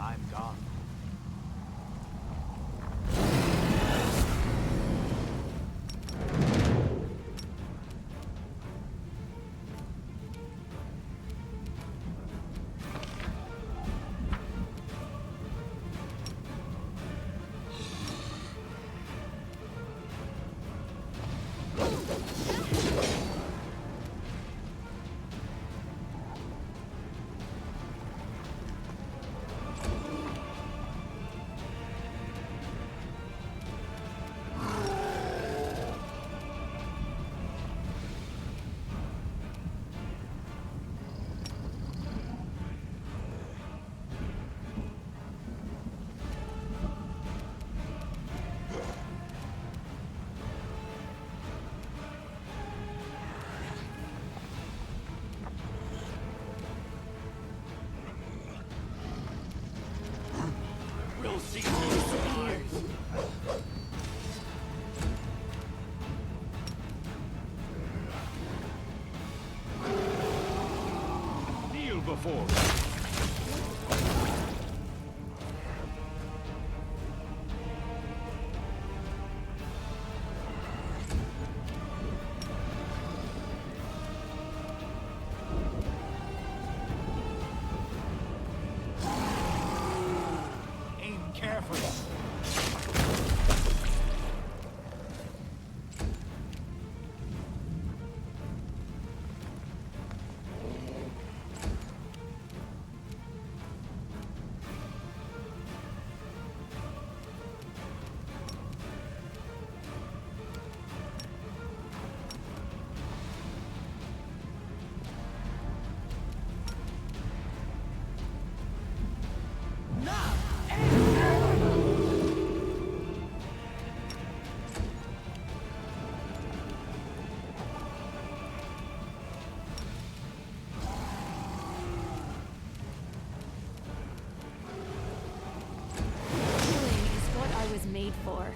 I'm gone. We'll see who survives. Kneel before me. Made for.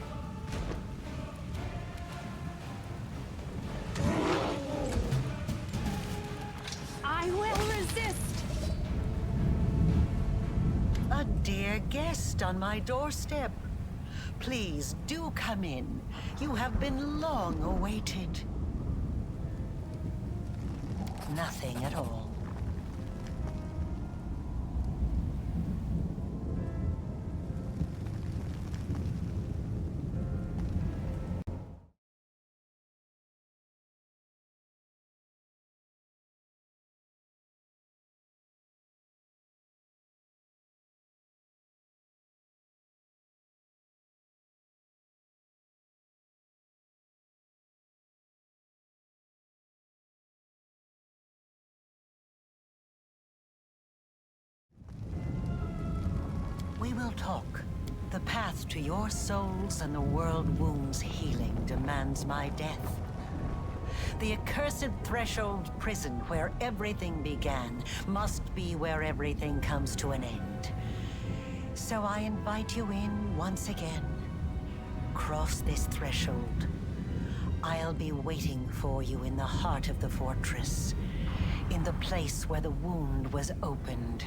I will resist. A dear guest on my doorstep. Please do come in. You have been long awaited. Nothing at all. We will talk. The path to your souls and the world wound's healing demands my death. The accursed threshold prison where everything began must be where everything comes to an end. So I invite you in once again. Cross this threshold. I'll be waiting for you in the heart of the fortress, in the place where the wound was opened.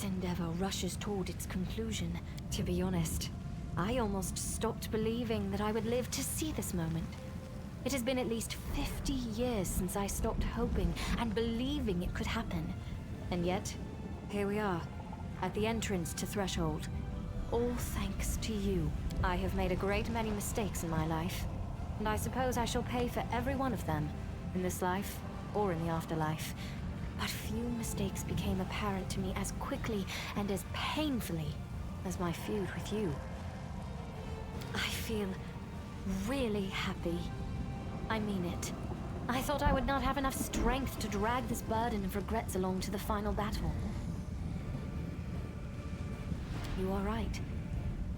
endeavor rushes toward its conclusion. To be honest, I almost stopped believing that I would live to see this moment. It has been at least 50 years since I stopped hoping and believing it could happen. And yet, here we are, at the entrance to Threshold. All thanks to you. I have made a great many mistakes in my life, and I suppose I shall pay for every one of them, in this life or in the afterlife. But few mistakes became apparent to me as quickly and as painfully as my feud with you. I feel really happy. I mean it. I thought I would not have enough strength to drag this burden of regrets along to the final battle. You are right.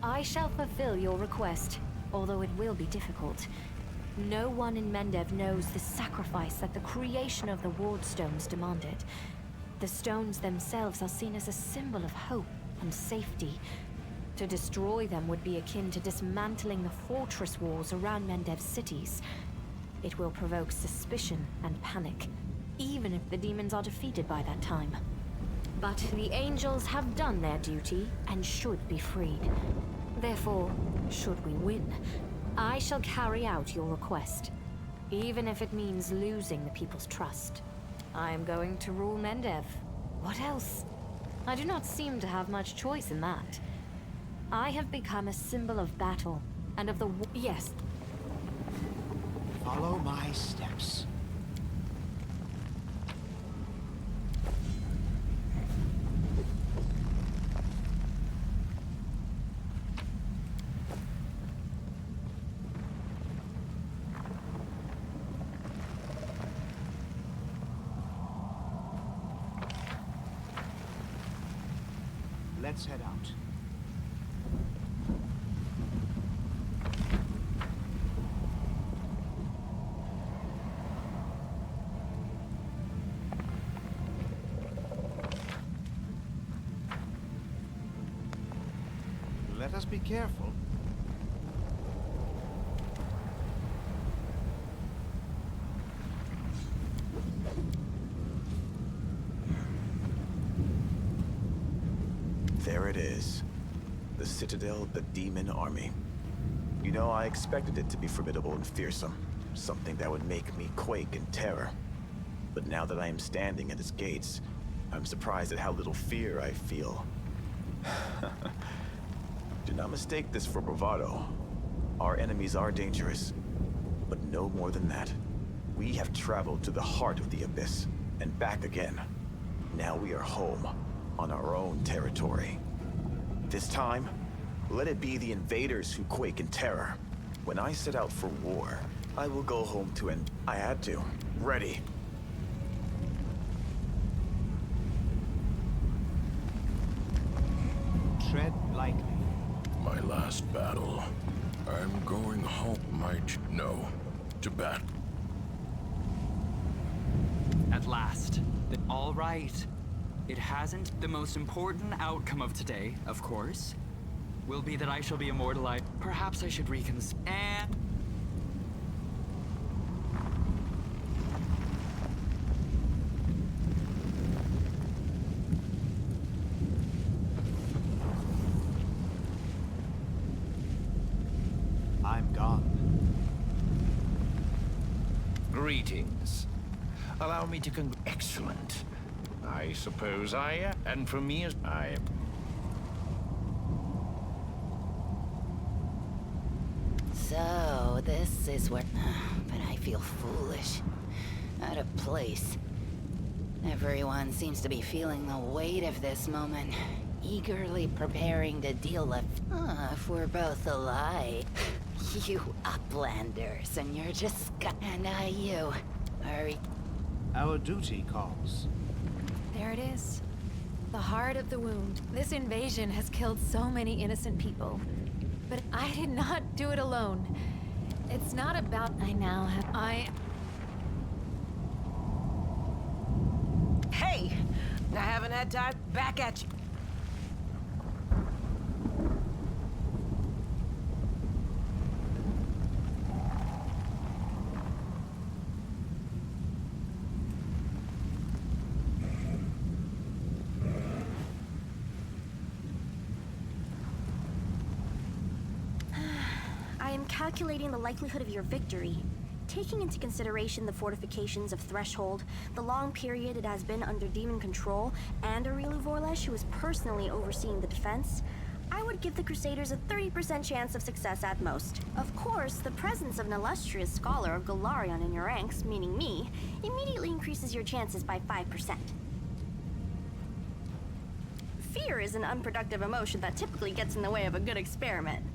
I shall fulfill your request, although it will be difficult. No one in Mendev knows the sacrifice that the creation of the Ward Stones demanded. The stones themselves are seen as a symbol of hope and safety. To destroy them would be akin to dismantling the fortress walls around Mendev's cities. It will provoke suspicion and panic, even if the demons are defeated by that time. But the angels have done their duty and should be freed. Therefore, should we win, I shall carry out your request, even if it means losing the people's trust. I am going to rule Mendev. What else? I do not seem to have much choice in that. I have become a symbol of battle, and of the yes. Follow my steps. Let's head out. Let us be careful. There it is. The Citadel of the Demon Army. You know, I expected it to be formidable and fearsome. Something that would make me quake in terror. But now that I am standing at its gates, I'm surprised at how little fear I feel. Do not mistake this for bravado. Our enemies are dangerous, but no more than that. We have traveled to the heart of the Abyss, and back again. Now we are home, on our own territory. This time, let it be the invaders who quake in terror. When I set out for war, I will go home to an... I had to. Ready. Tread lightly. My last battle. I'm going home, no, to bat. At last. All right. It hasn't. The most important outcome of today, of course, will be that I shall be immortalized. Perhaps I should reconsider. And... I'm gone. Greetings. Allow me to Excellent. I suppose I am. And from me as I am. So, this is where... But I feel foolish. Out of place. Everyone seems to be feeling the weight of this moment. Eagerly preparing to deal with... if we're both alive. You uplanders, and you're just... And you. Hurry. Our duty calls. There it is. The heart of the wound. This invasion has killed so many innocent people. But I did not do it alone. It's not about I now have... Hey! I haven't had time. Back at you. calculating the likelihood of your victory. Taking into consideration the fortifications of Threshold, the long period it has been under demon control, and Aurilu Vorlesh who is personally overseeing the defense, I would give the Crusaders a 30% chance of success at most. Of course, the presence of an illustrious scholar of Golarion in your ranks, meaning me, immediately increases your chances by 5%. Fear is an unproductive emotion that typically gets in the way of a good experiment.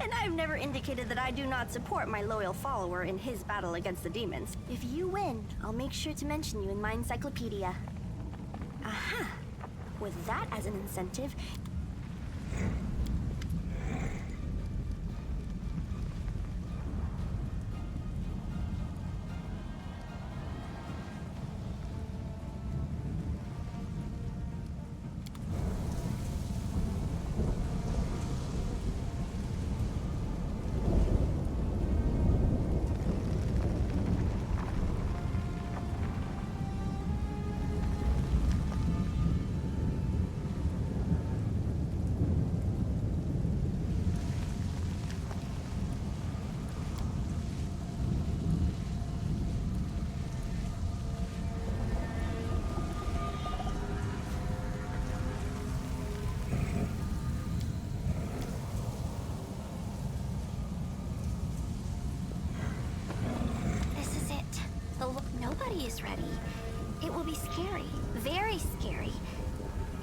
And I've never indicated that I do not support my loyal follower in his battle against the demons. If you win, I'll make sure to mention you in my encyclopedia. Aha! With that as an incentive, nobody is ready. It will be scary, very scary.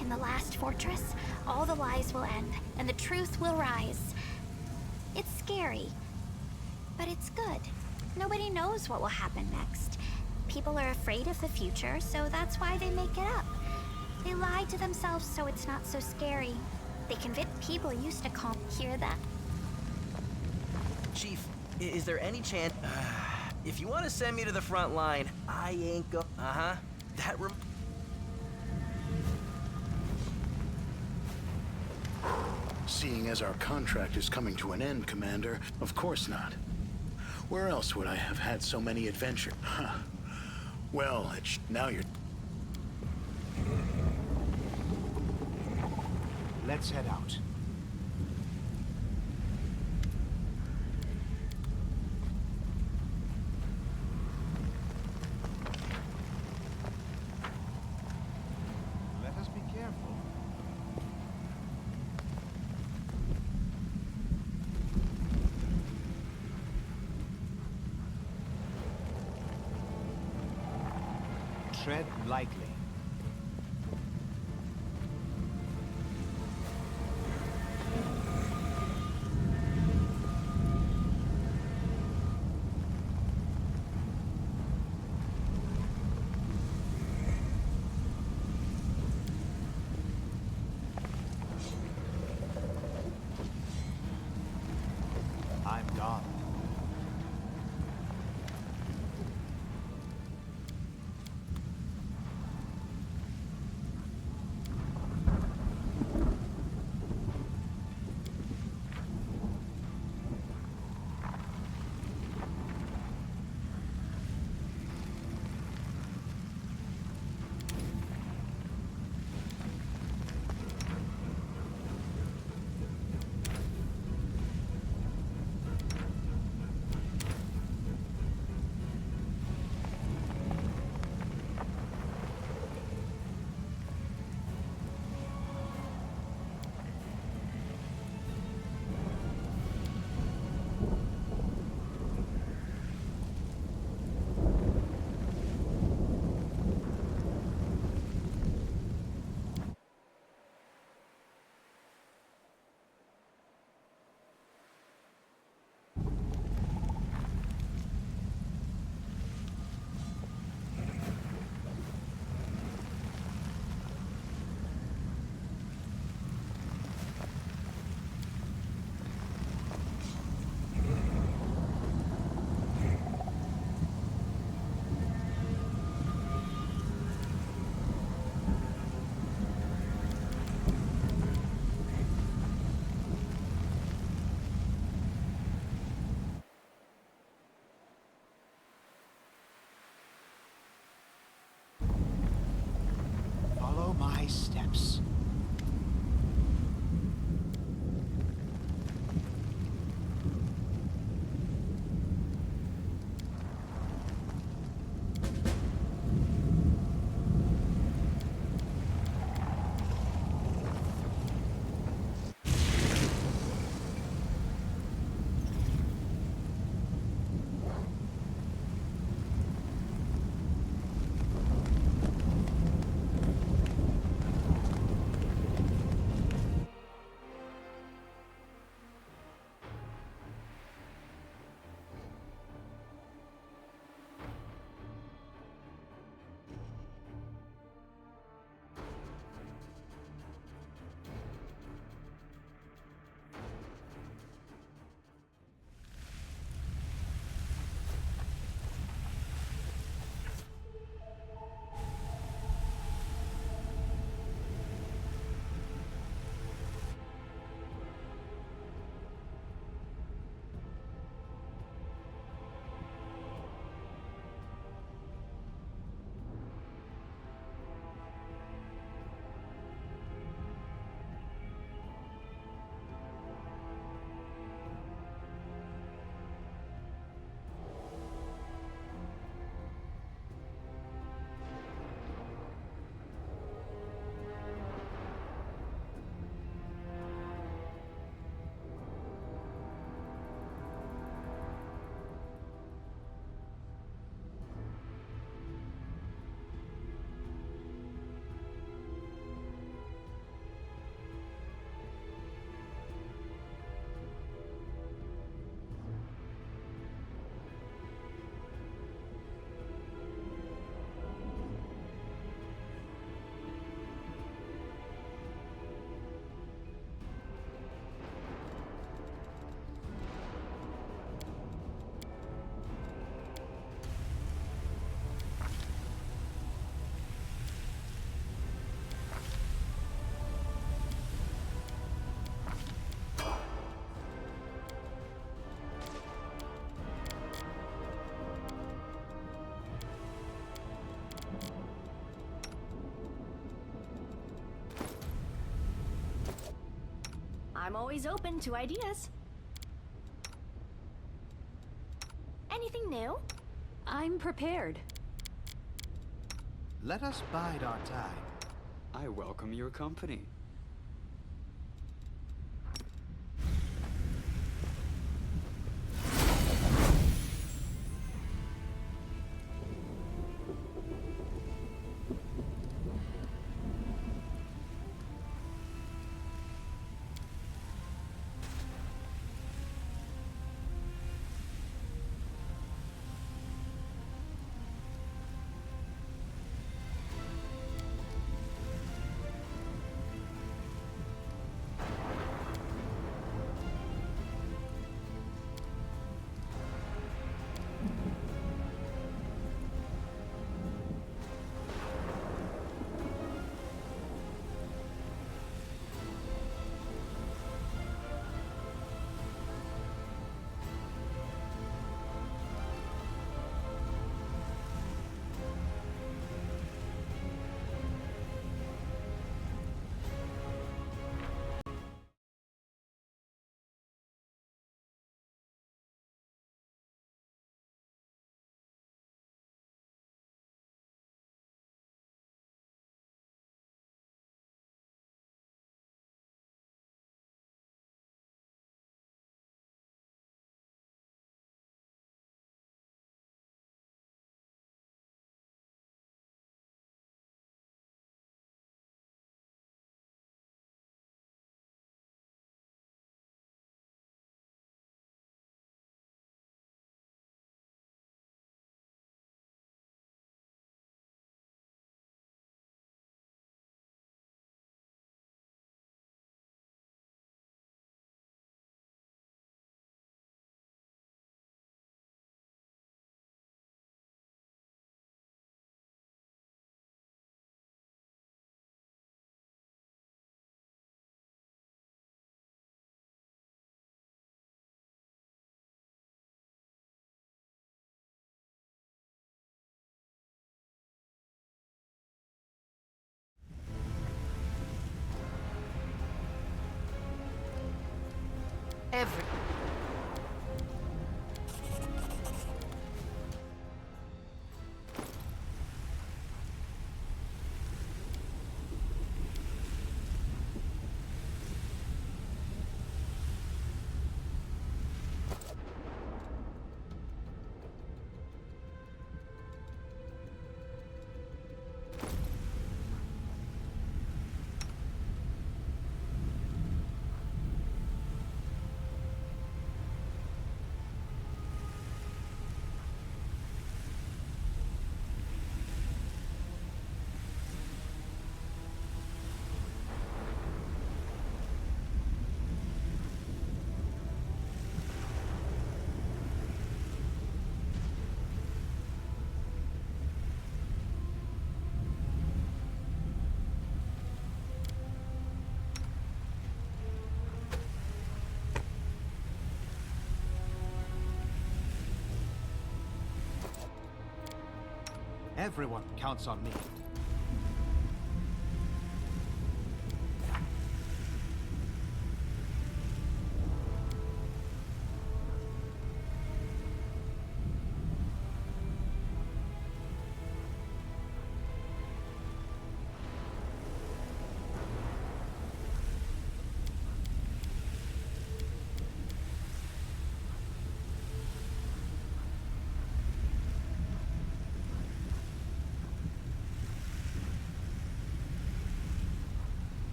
In the last fortress, all the lies will end, and the truth will rise. It's scary, but it's good. Nobody knows what will happen next. People are afraid of the future, so that's why they make it up. They lie to themselves so it's not so scary. They convince people used to hear that. Chief, is there any chance... if you want to send me to the front line, I ain't go... Uh-huh. That Seeing as our contract is coming to an end, Commander, of course not. Where else would I have had so many adventures? Huh. Well, now you're... Let's head out. Let us be careful. Tread lightly. I'm gone. I'm always open to ideas. Anything new? I'm prepared. Let us bide our time. I welcome your company. Every... Everyone counts on me.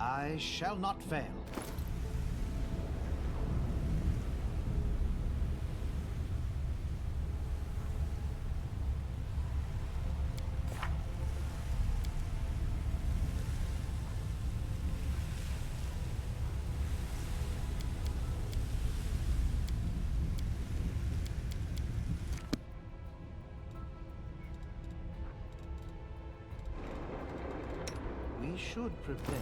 I shall not fail. We should prepare.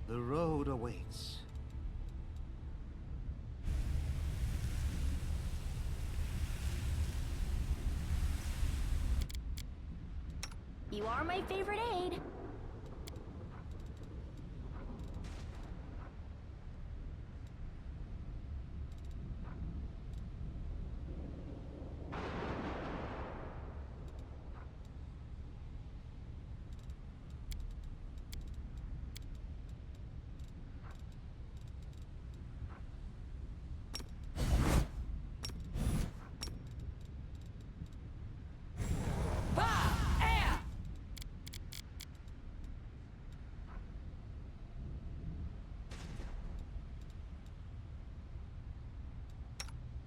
The road awaits. You are my favorite aide.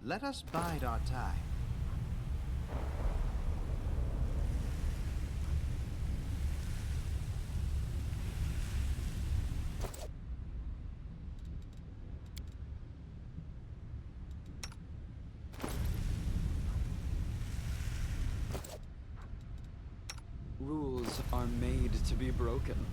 Let us bide our time. Rules are made to be broken.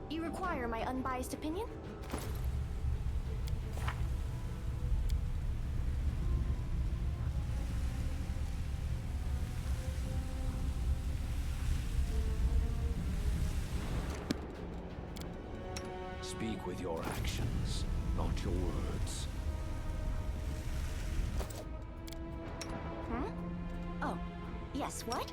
You require my unbiased opinion? Speak with your actions, not your words. Huh? Oh, yes, what?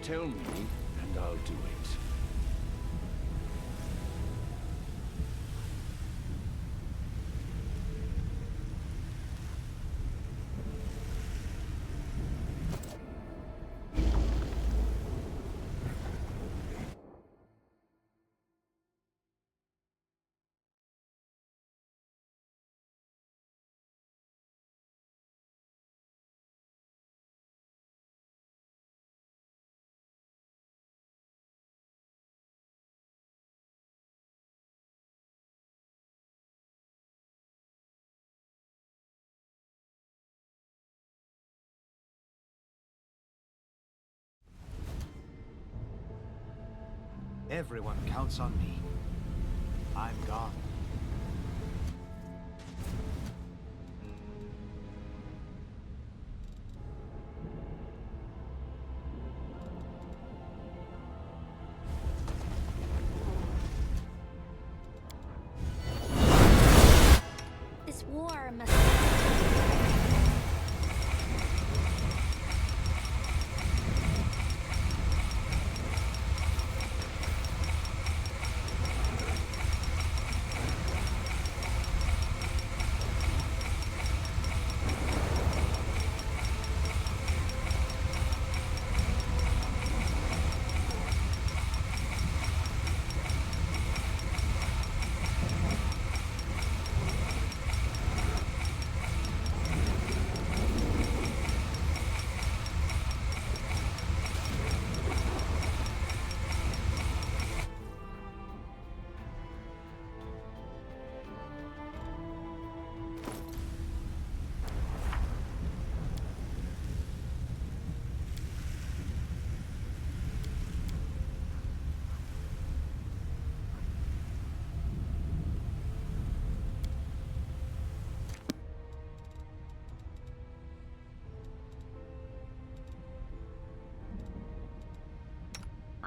Tell me, and I'll do it. Everyone counts on me. I'm gone.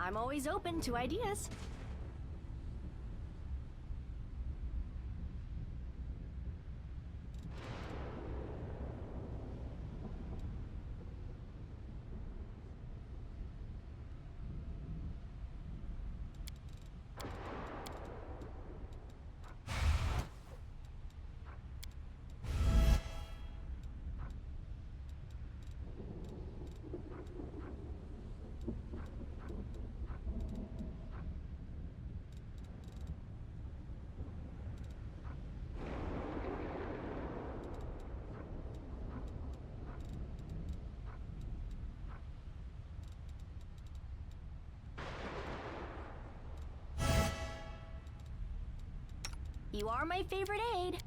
I'm always open to ideas. You are my favorite aide.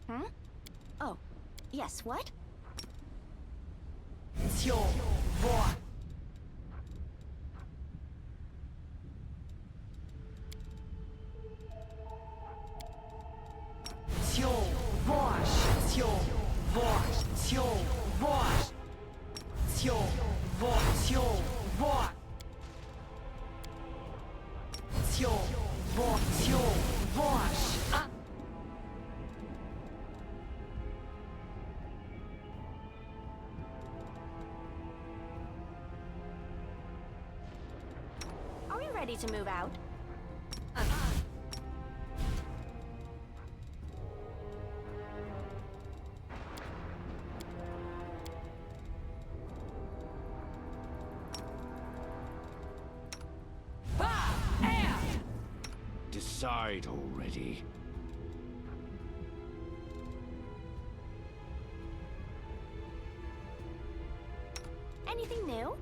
Hmm? Oh, yes, what? It's your boy. It's your voice. It's your voice. It's your voice. It's your voice. It's your voice. It's your voice. It's your voice. Are we ready to move out? Decide already. Anything new?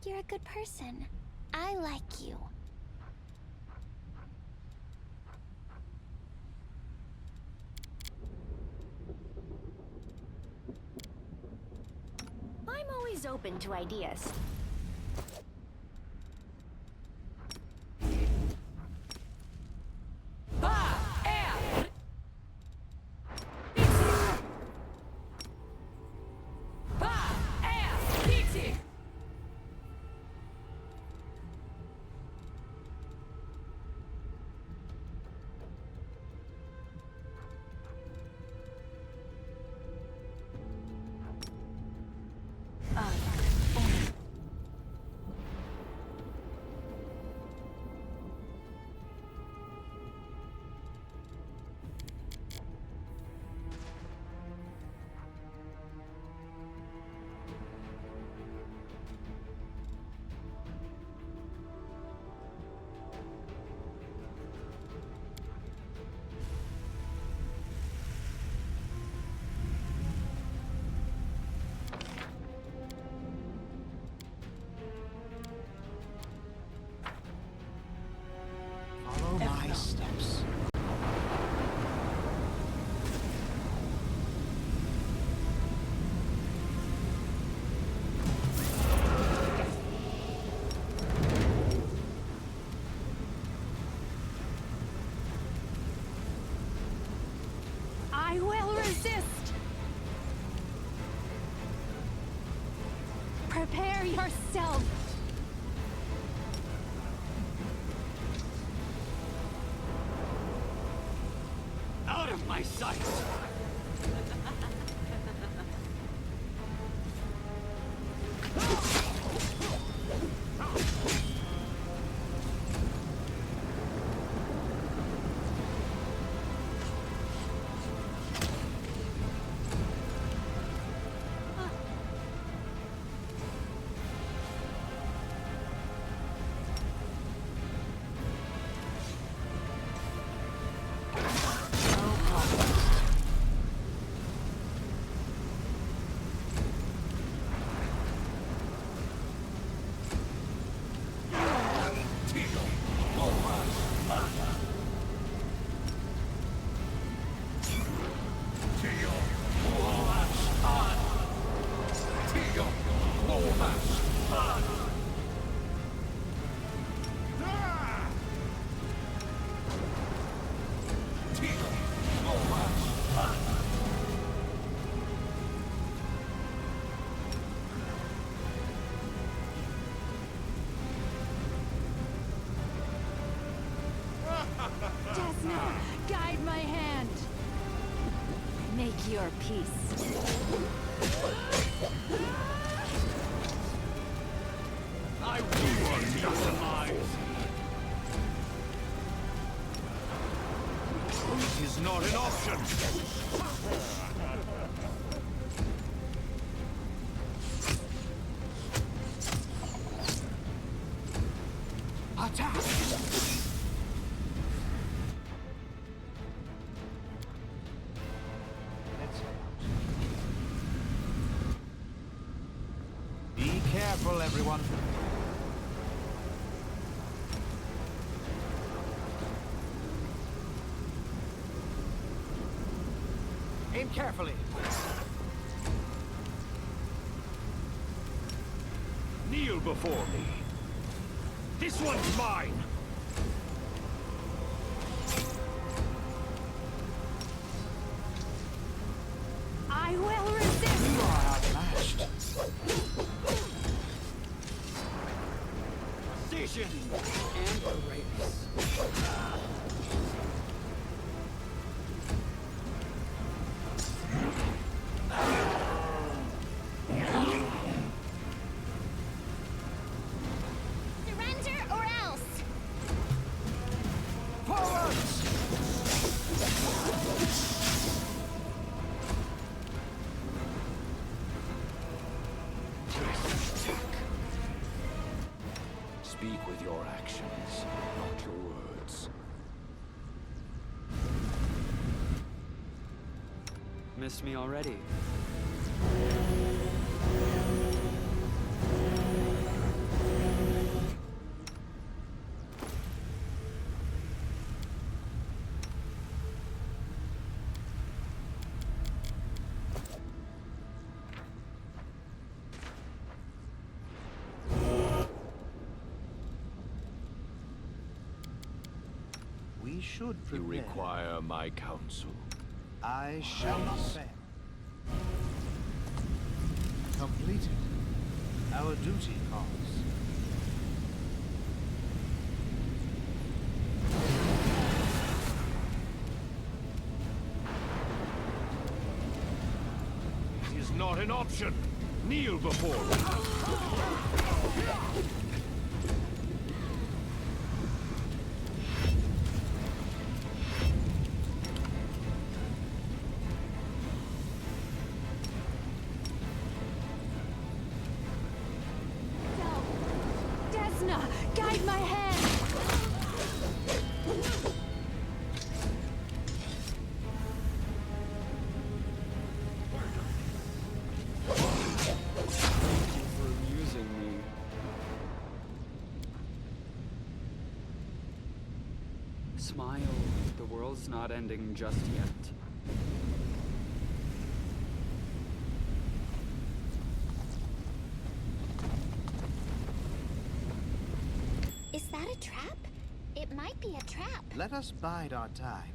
You're a good person. I like you. I'm always open to ideas. missteps. I will resist! Prepare yourself! Out of my sight! Desna, guide my hand! Make your peace. I will justice. It is not an option. Attack! Let's head out. Be careful, everyone. Aim carefully. Kneel before me. This one's mine. I will resist! You are outmatched. Precision and grace. Surrender or else! Speak with your actions, not your words. Missed me already. We should You prepare. require my counsel. I shall not fail. Completed. Our duty calls. It is not an option. Kneel before me. Desna, guide my hand! For amusing me. Smile. The world's not ending just yet. Is that a trap? It might be a trap. Let us bide our time.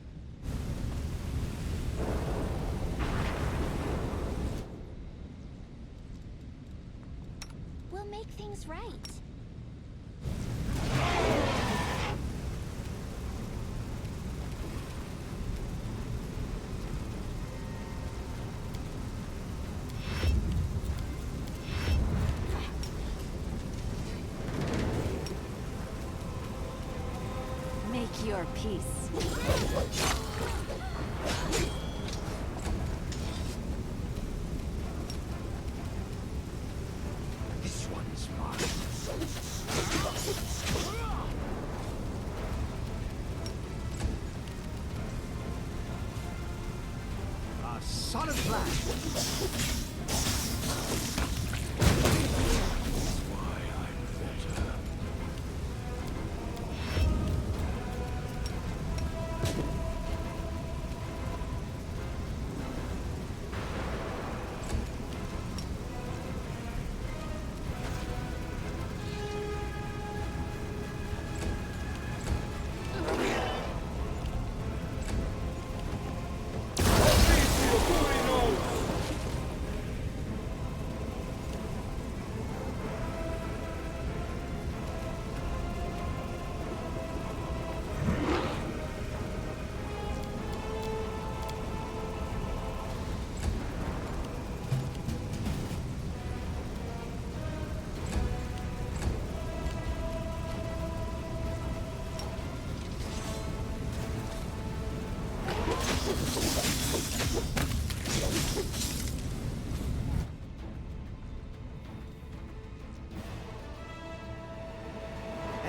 We'll make things right. Make your peace. This one's mine. A solid blast.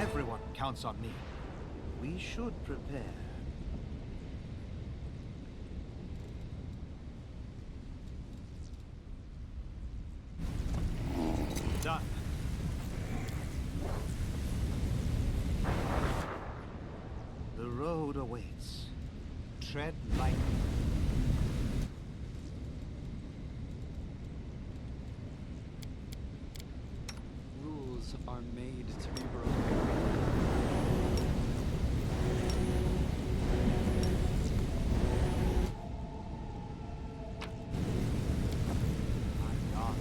Everyone counts on me. We should prepare. Done. The road awaits. Tread lightly. Rules are made to be broken. I'm gone.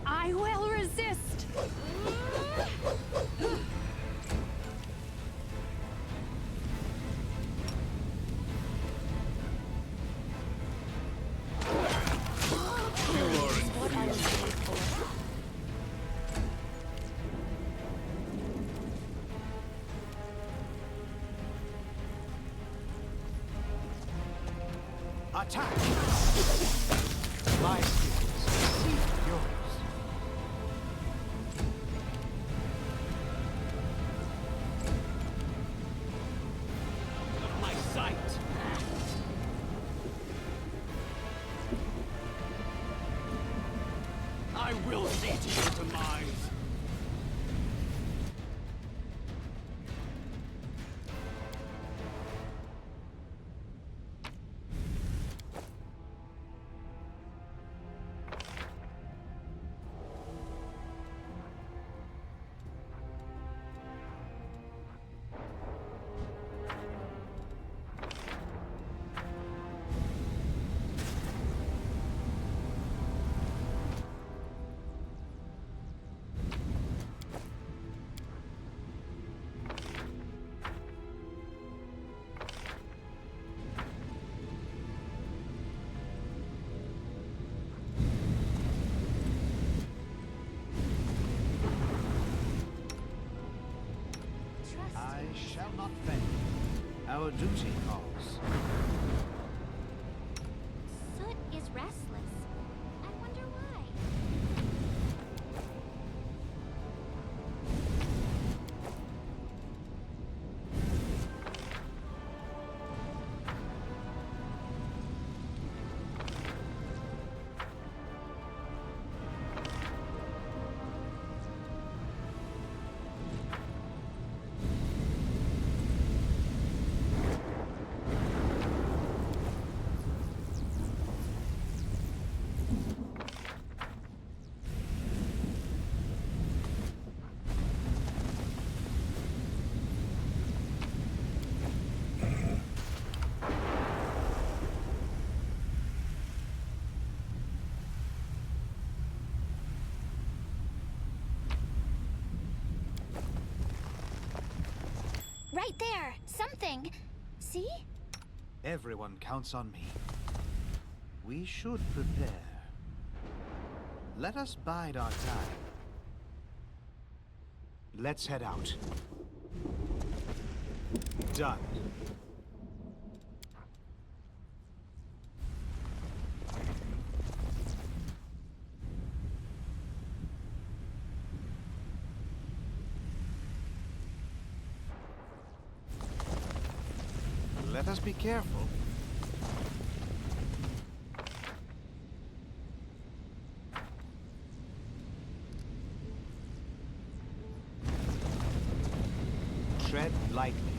I will resist. Attack! My skills exceed yours. My sight! I will see to your demise! I shall not fail. Our duty calls. Soot is restless. I wonder why. right there. Something. See? Everyone counts on me. We should prepare. Let us bide our time. Let's head out. Done. Let us be careful. Tread lightly.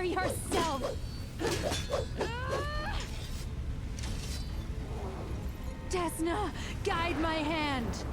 yourself! Desna, guide my hand!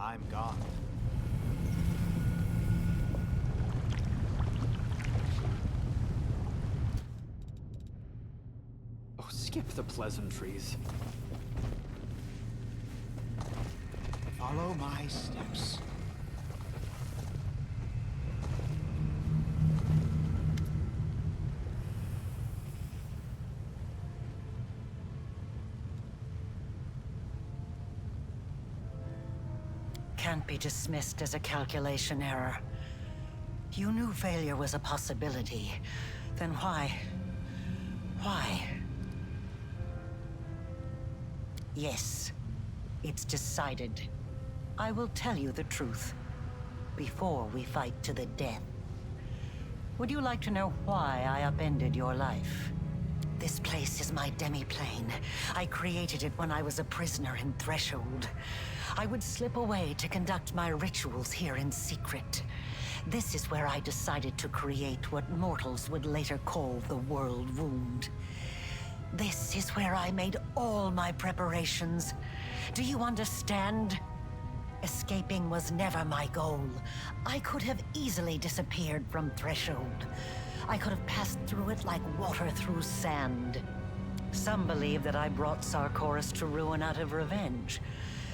I'm gone. Oh, skip the pleasantries. Follow my steps. Can't be dismissed as a calculation error. You knew failure was a possibility. Then why? Why? Yes, it's decided. I will tell you the truth before we fight to the death. Would you like to know why I upended your life? This place is my demi-plane. I created it when I was a prisoner in Threshold. I would slip away to conduct my rituals here in secret. This is where I decided to create what mortals would later call the World Wound. This is where I made all my preparations. Do you understand? Escaping was never my goal. I could have easily disappeared from Threshold. I could have passed through it like water through sand. Some believe that I brought Sarkoris to ruin out of revenge,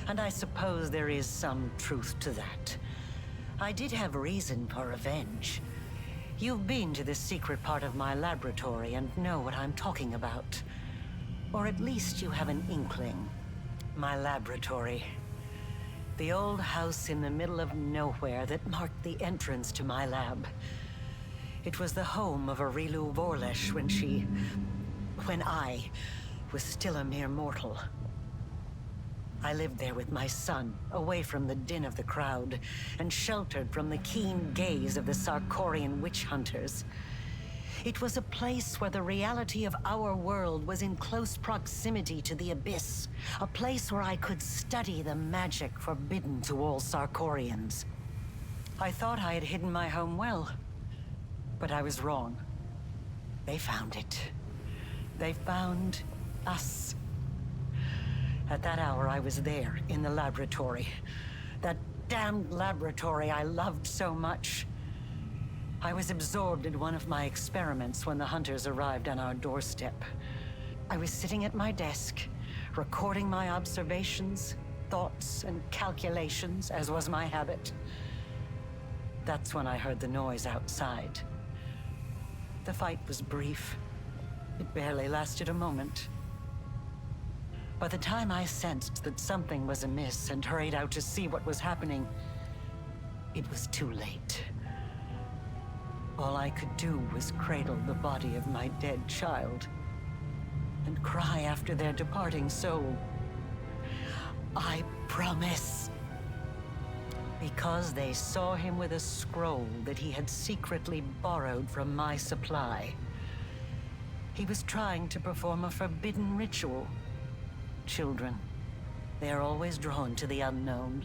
and I suppose there is some truth to that. I did have reason for revenge. You've been to the secret part of my laboratory and know what I'm talking about. Or at least you have an inkling. My laboratory. The old house in the middle of nowhere that marked the entrance to my lab. It was the home of Arilu Vorlesh when I was still a mere mortal. I lived there with my son, away from the din of the crowd, and sheltered from the keen gaze of the Sarkorian witch hunters. It was a place where the reality of our world was in close proximity to the Abyss, a place where I could study the magic forbidden to all Sarkorians. I thought I had hidden my home well, but I was wrong. They found it. They found us. At that hour, I was there, in the laboratory. That damned laboratory I loved so much. I was absorbed in one of my experiments when the hunters arrived on our doorstep. I was sitting at my desk, recording my observations, thoughts, and calculations, as was my habit. That's when I heard the noise outside. The fight was brief. It barely lasted a moment. By the time I sensed that something was amiss and hurried out to see what was happening, it was too late. All I could do was cradle the body of my dead child and cry after their departing soul. I promise. Because they saw him with a scroll that he had secretly borrowed from my supply. He was trying to perform a forbidden ritual. Children, they are always drawn to the unknown.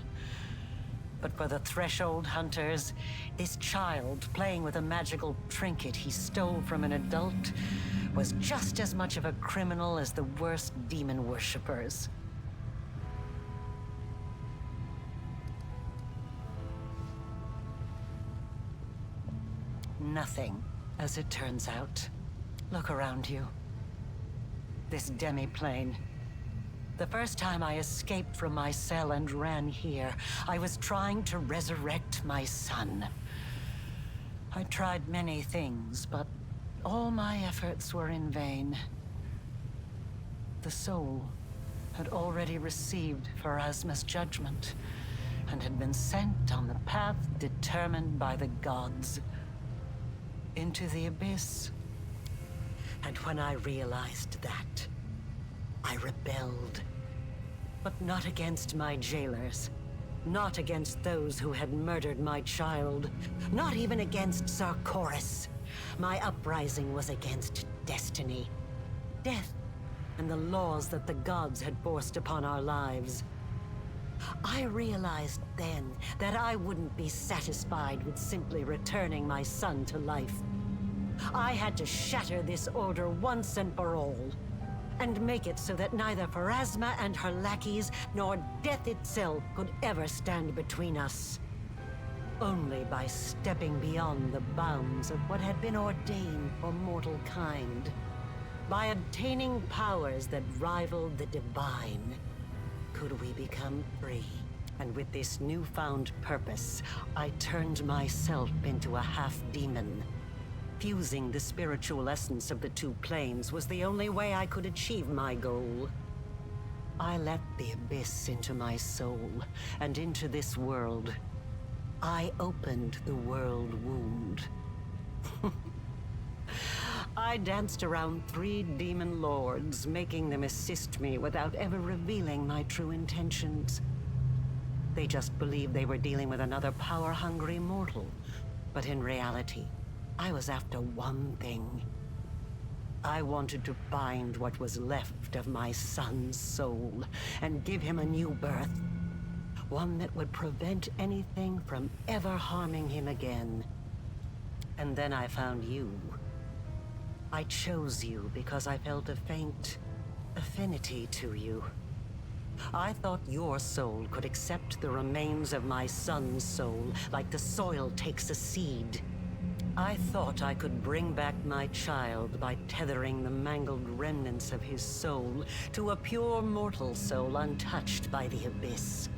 But for the Threshold hunters, this child playing with a magical trinket he stole from an adult was just as much of a criminal as the worst demon worshippers. Nothing, as it turns out. Look around you. This demi-plane. The first time I escaped from my cell and ran here, I was trying to resurrect my son. I tried many things, but all my efforts were in vain. The soul had already received Pharasma's judgment and had been sent on the path determined by the gods. Into the Abyss. And when I realized that, I rebelled. But not against my jailers. Not against those who had murdered my child. Not even against Sarkoris. My uprising was against destiny. Death and the laws that the gods had forced upon our lives. I realized then that I wouldn't be satisfied with simply returning my son to life. I had to shatter this order once and for all. and make it so that neither Pharasma and her lackeys nor death itself could ever stand between us. Only by stepping beyond the bounds of what had been ordained for mortal kind, by obtaining powers that rivaled the divine, could we become free. And with this newfound purpose, I turned myself into a half-demon. Fusing the spiritual essence of the two planes was the only way I could achieve my goal. I let the abyss into my soul, and into this world. I opened the world wound. I danced around 3 demon lords, making them assist me without ever revealing my true intentions. They just believed they were dealing with another power-hungry mortal. But in reality, I was after one thing. I wanted to find what was left of my son's soul and give him a new birth. One that would prevent anything from ever harming him again. And then I found you. I chose you because I felt a faint affinity to you. I thought your soul could accept the remains of my son's soul, like the soil takes a seed. I thought I could bring back my child by tethering the mangled remnants of his soul to a pure mortal soul untouched by the abyss.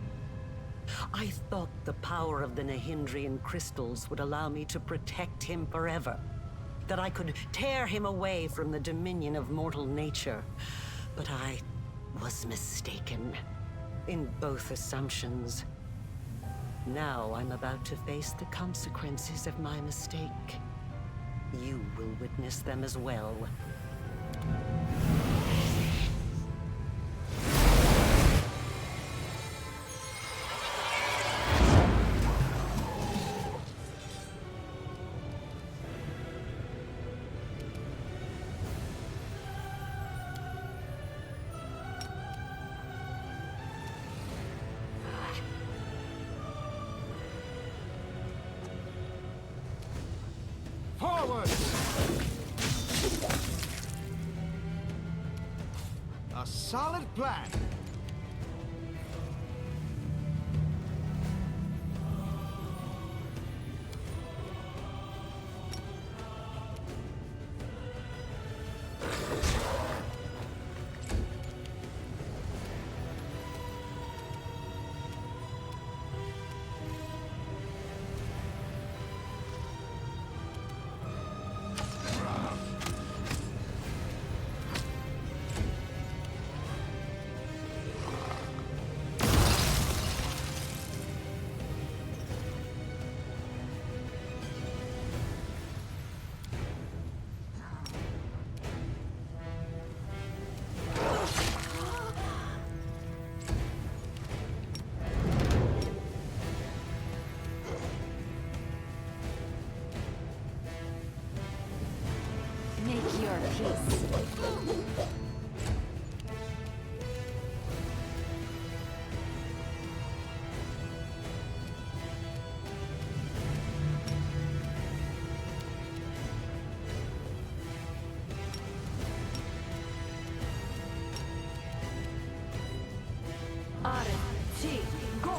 I thought the power of the Nahindrian crystals would allow me to protect him forever. That I could tear him away from the dominion of mortal nature. But I was mistaken in both assumptions. Now I'm about to face the consequences of my mistake. You will witness them as well. Forward! A solid plan. Make your peace. Go!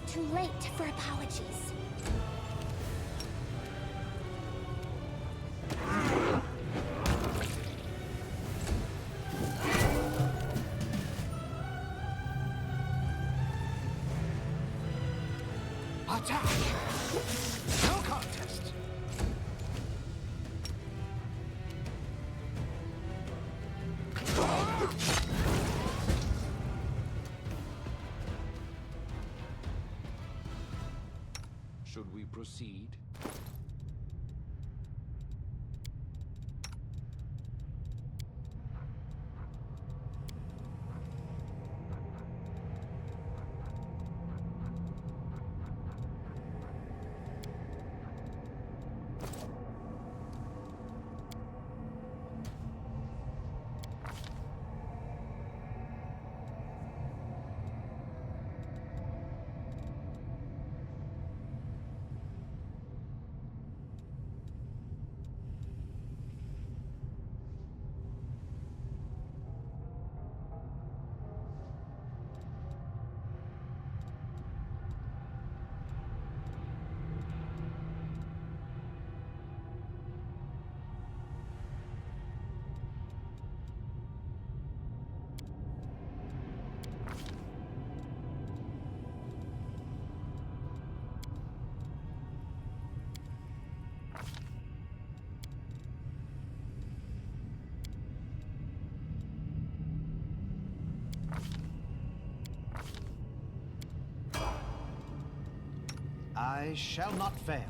Too late for apologies. Attack! No contest! Should we proceed? I shall not fail.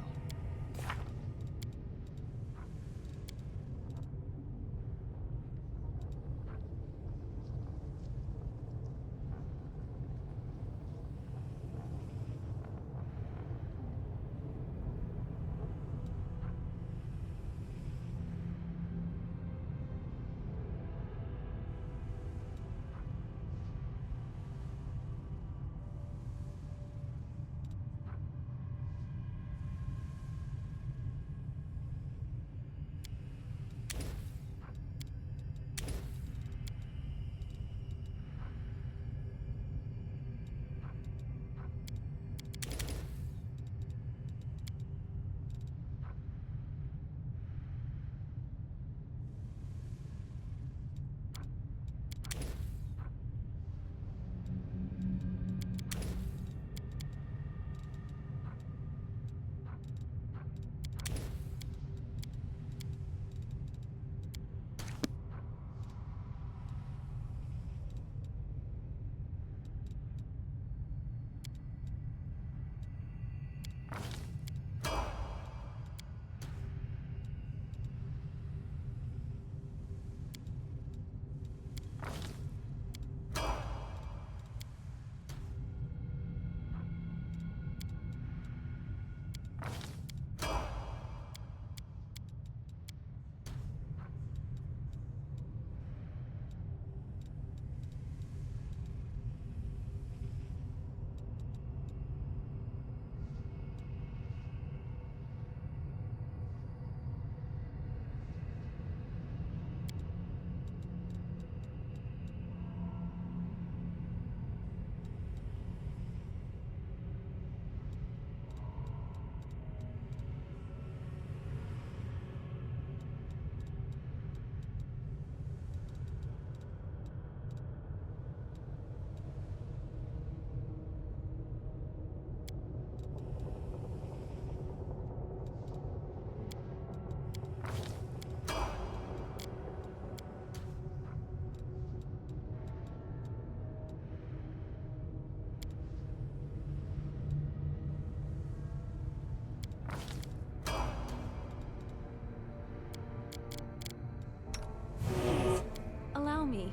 Allow me.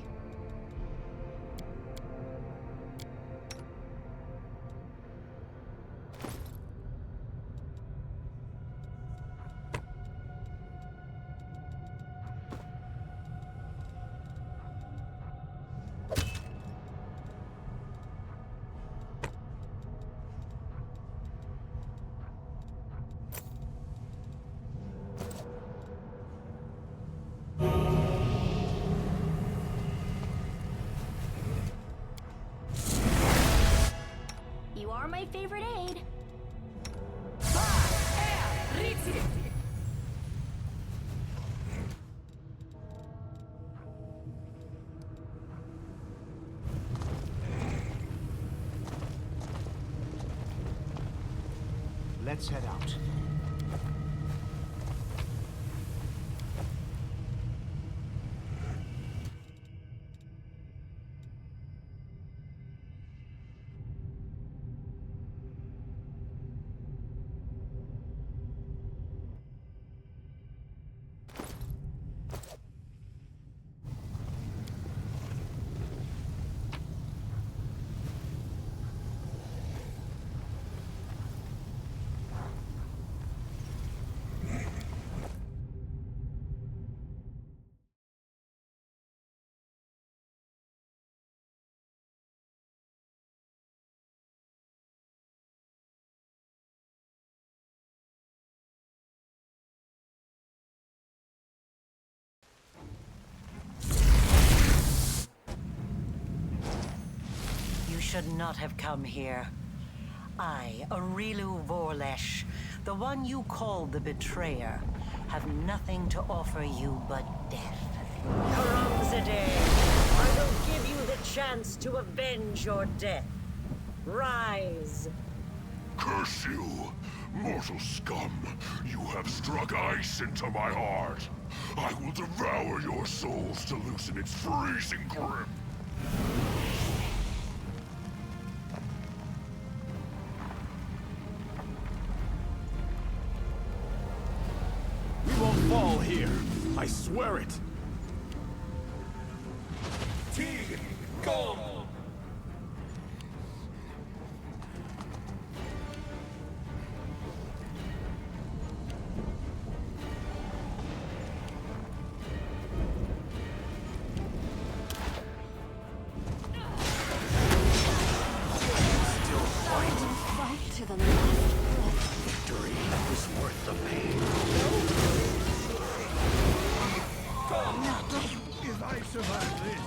You are my favorite aide. Let's head out. Should not have come here. I, Arilu Vorlesh, the one you call the Betrayer, have nothing to offer you but death. Karamzadeh, I will give you the chance to avenge your death. Rise. Curse you, mortal scum! You have struck ice into my heart. I will devour your souls to loosen its freezing grip. fall here. I swear it. Team, go! Fight to the last breath. Victory is worth the pain. If I survive this...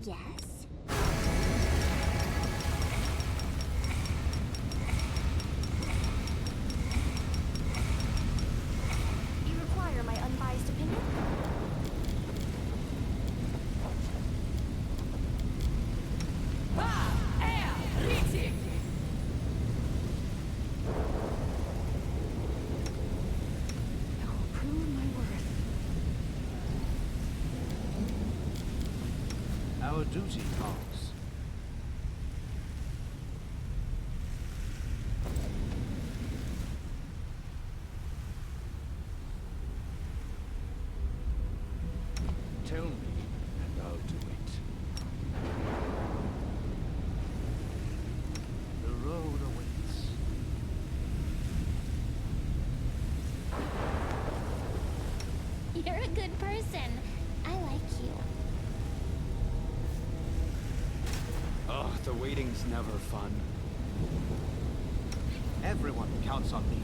Yes? You require my unbiased opinion? I will prove my worth. Our duty calls. You're a good person. I like you. Oh, the waiting's never fun. Everyone counts on me.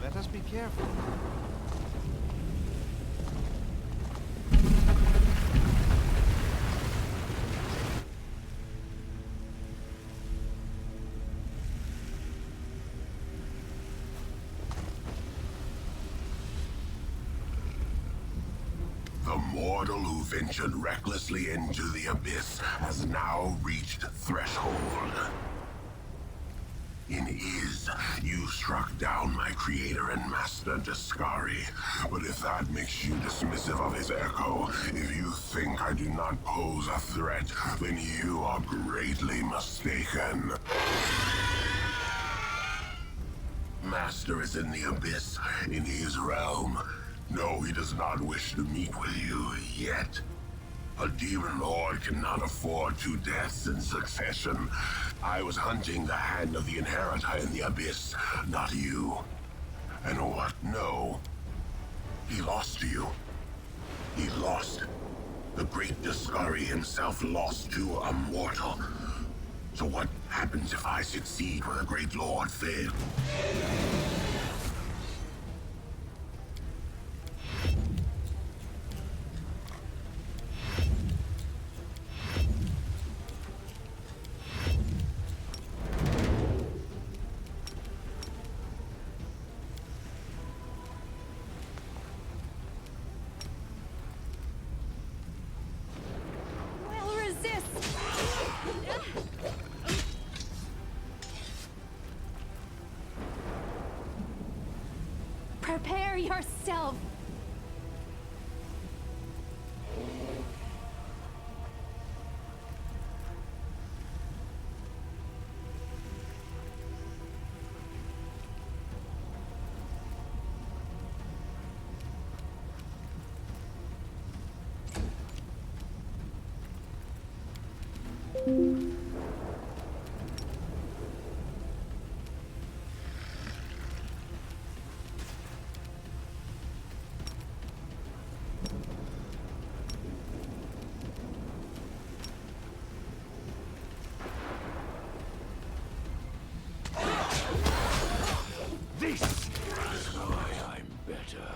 Let us be careful. The mortal who ventured recklessly into the abyss has now reached threshold. In Iz, you struck down my creator and master, Daskari. But if that makes you dismissive of his echo, if you think I do not pose a threat, then you are greatly mistaken. Master is in the abyss, in his realm. No, he does not wish to meet with you yet. A demon lord cannot afford 2 deaths in succession. I was hunting the hand of the inheritor in the abyss, not you. And what? No. He lost to you. He lost. The great Daskari himself lost to a mortal. So what happens if I succeed where the great lord failed? We'll resist. Prepare yourself. This is why I'm better.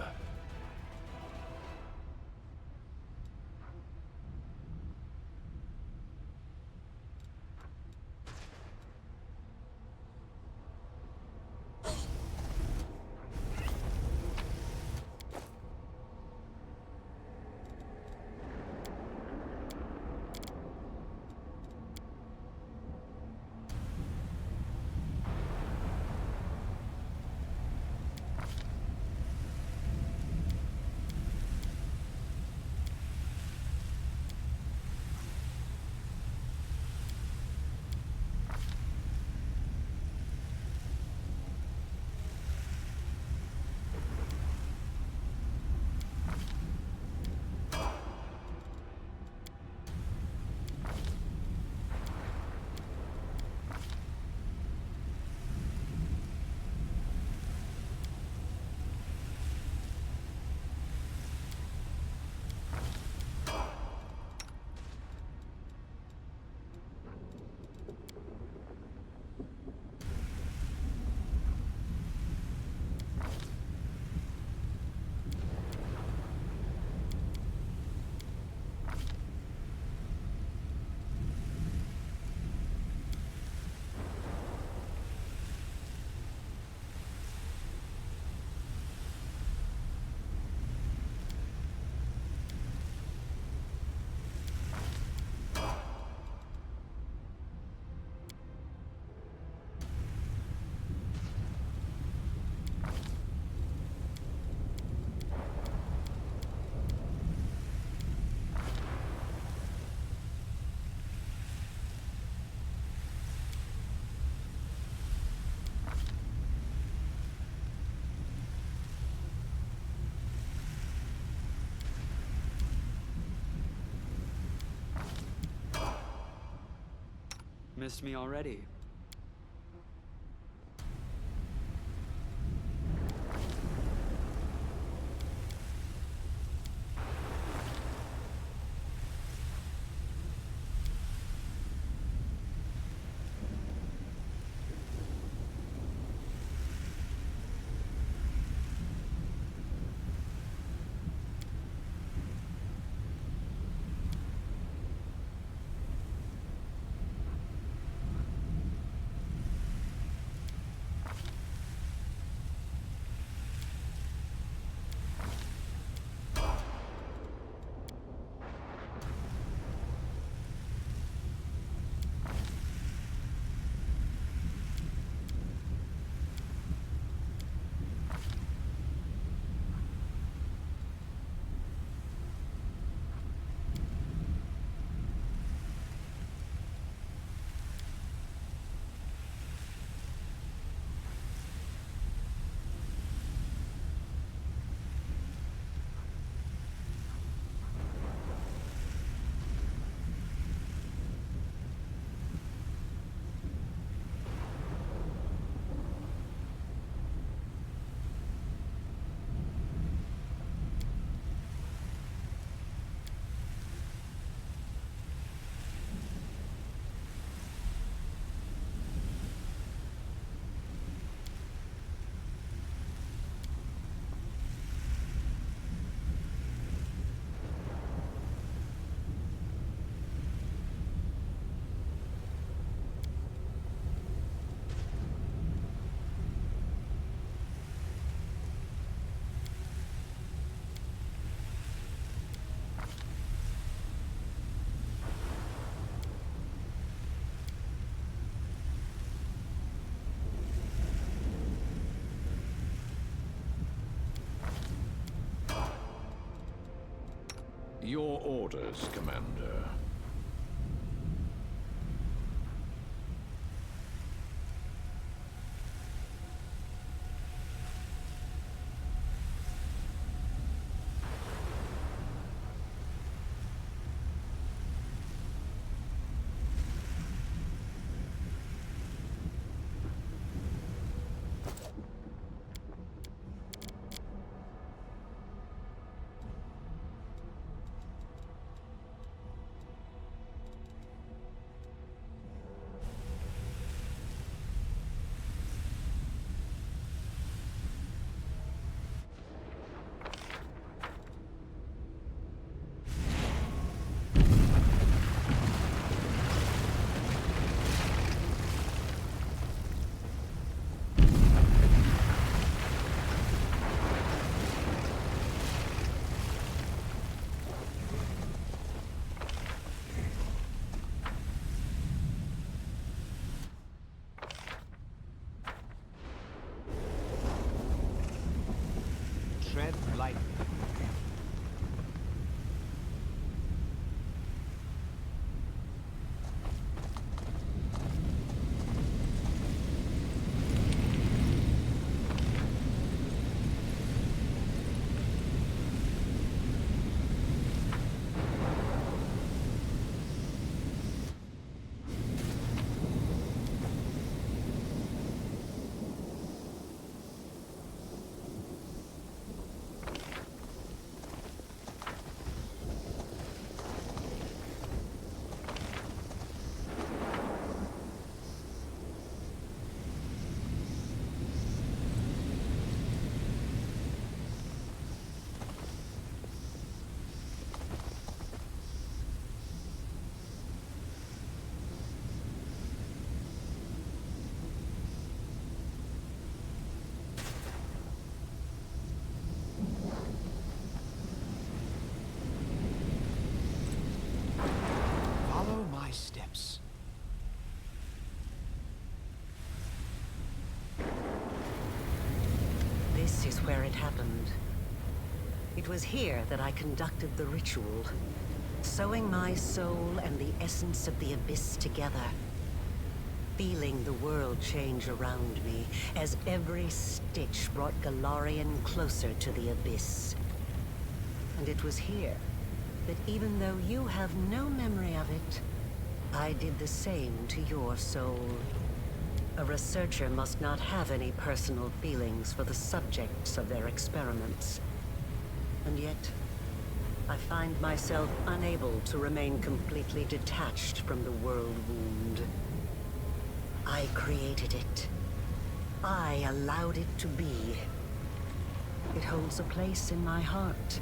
Missed me already. Your orders, Commander. Tread lightly. Follow my steps. This is where it happened. It was here that I conducted the ritual, sewing my soul and the essence of the Abyss together, feeling the world change around me as every stitch brought Galarian closer to the Abyss. And it was here that even though you have no memory of it, I did the same to your soul. A researcher must not have any personal feelings for the subjects of their experiments. And yet, I find myself unable to remain completely detached from the world wound. I created it. I allowed it to be. It holds a place in my heart,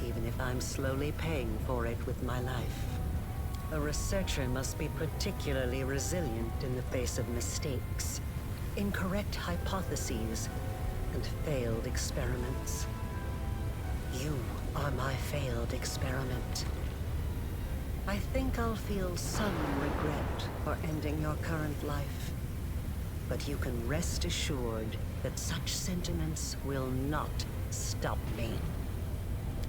even if I'm slowly paying for it with my life. A researcher must be particularly resilient in the face of mistakes, incorrect hypotheses, and failed experiments. You are my failed experiment. I think I'll feel some regret for ending your current life. But you can rest assured that such sentiments will not stop me.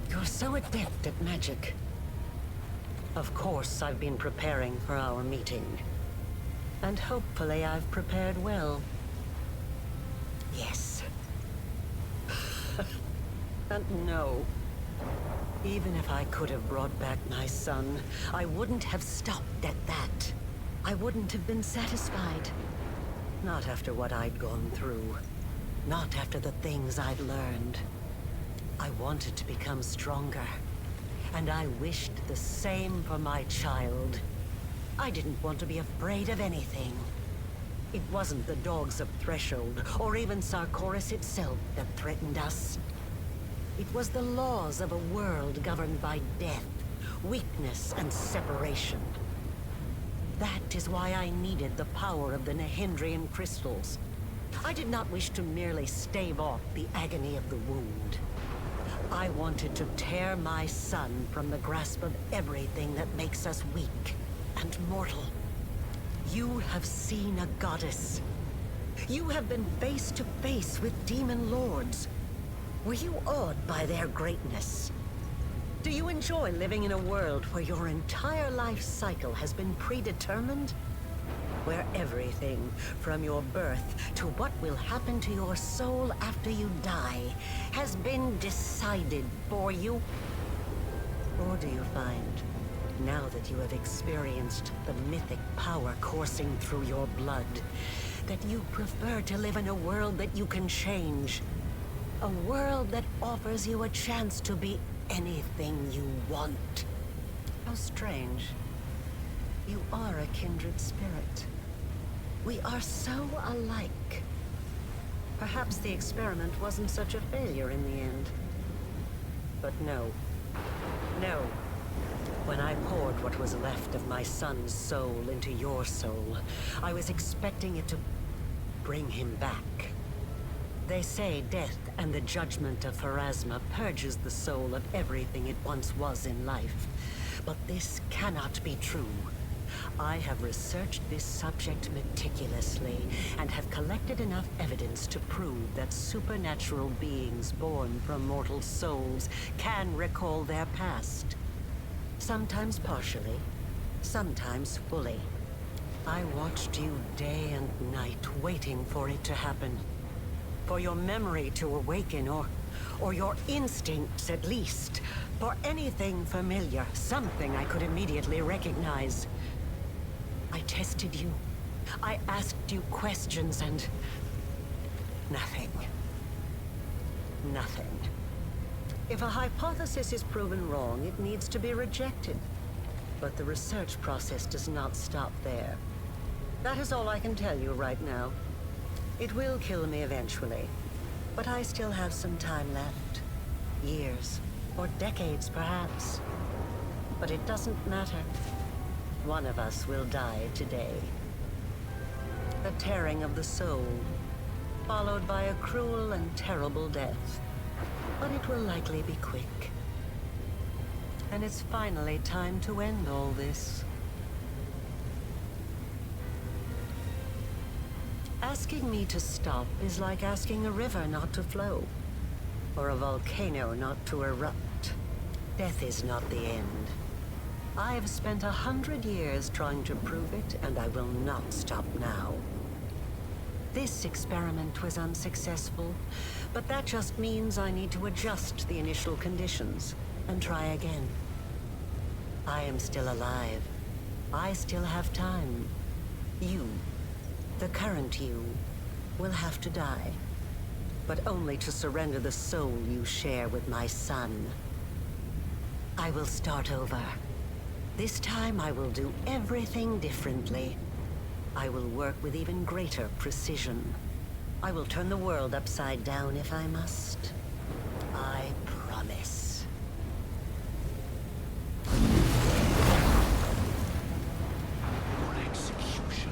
You're so adept at magic. Of course, I've been preparing for our meeting. And hopefully I've prepared well. Yes. And no. Even if I could have brought back my son, I wouldn't have stopped at that. I wouldn't have been satisfied. Not after what I'd gone through. Not after the things I'd learned. I wanted to become stronger. And I wished the same for my child. I didn't want to be afraid of anything. It wasn't the dogs of Threshold, or even Sarkoris itself, that threatened us. It was the laws of a world governed by death, weakness, and separation. That is why I needed the power of the Nehindrian crystals. I did not wish to merely stave off the agony of the wound. I wanted to tear my son from the grasp of everything that makes us weak and mortal. You have seen a goddess. You have been face to face with demon lords. Were you awed by their greatness? Do you enjoy living in a world where your entire life cycle has been predetermined? Where everything, from your birth to what will happen to your soul after you die, has been decided for you? Or do you find, now that you have experienced the mythic power coursing through your blood, that you prefer to live in a world that you can change? A world that offers you a chance to be anything you want. How strange. You are a kindred spirit. We are so alike. Perhaps the experiment wasn't such a failure in the end. But no. No. When I poured what was left of my son's soul into your soul, I was expecting it to bring him back. They say death and the judgment of Pharasma purges the soul of everything it once was in life. But this cannot be true. I have researched this subject meticulously and have collected enough evidence to prove that supernatural beings born from mortal souls can recall their past. Sometimes partially, sometimes fully. I watched you day and night waiting for it to happen. For your memory to awaken, or your instincts at least. For anything familiar, something I could immediately recognize. I tested you. I asked you questions and... nothing. Nothing. If a hypothesis is proven wrong, it needs to be rejected. But the research process does not stop there. That is all I can tell you right now. It will kill me eventually, but I still have some time left. Years, or decades perhaps. But it doesn't matter. One of us will die today. The tearing of the soul, followed by a cruel and terrible death. But it will likely be quick. And it's finally time to end all this. Asking me to stop is like asking a river not to flow, or a volcano not to erupt. Death is not the end. I have spent 100 years trying to prove it, and I will not stop now. This experiment was unsuccessful, but that just means I need to adjust the initial conditions and try again. I am still alive. I still have time. You, the current you, will have to die, but only to surrender the soul you share with my son. I will start over. This time I will do everything differently. I will work with even greater precision. I will turn the world upside down if I must. I promise. Your executioner.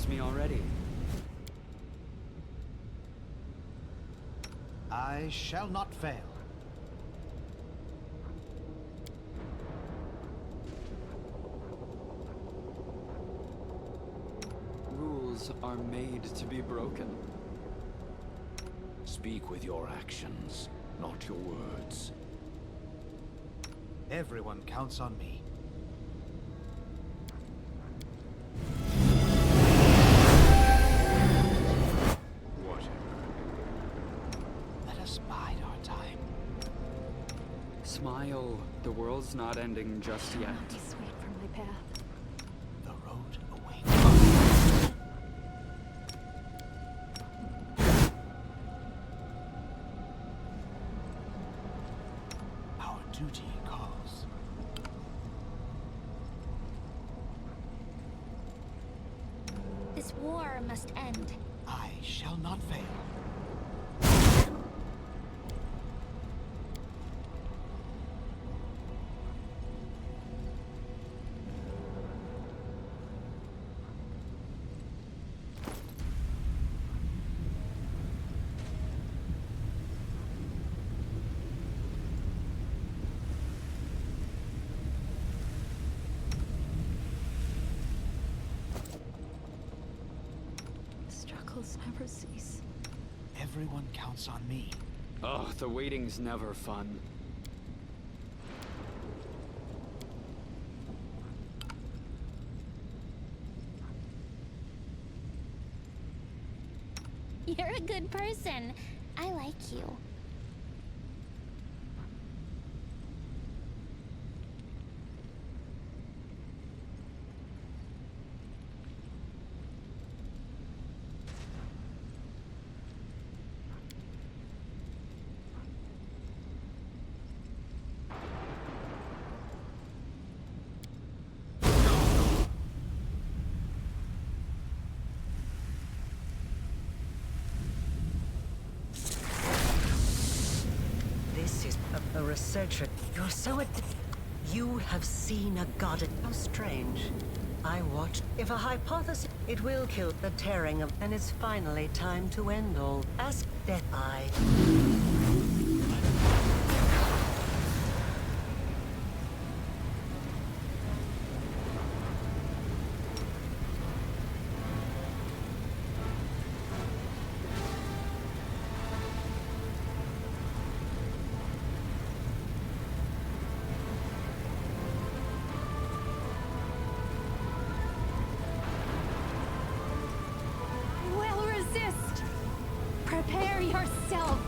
trust me already. I shall not fail. Rules are made to be broken. Speak with your actions, not your words. Everyone counts on me. Let us bide our time. Smile. The world's not ending just yet. Not dissuade from my path. The road awaits. Our duty calls. This war must end. I shall not fail. Struggles never cease. Everyone counts on me. Oh, the waiting's never fun. You're a good person. I like you. This is a researcher. You're so You have seen a goddess. How strange. I watched. If a hypothesis, it will kill the tearing of, and it's finally time to end all. Ask that I. I will resist. Prepare yourself.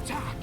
Attack!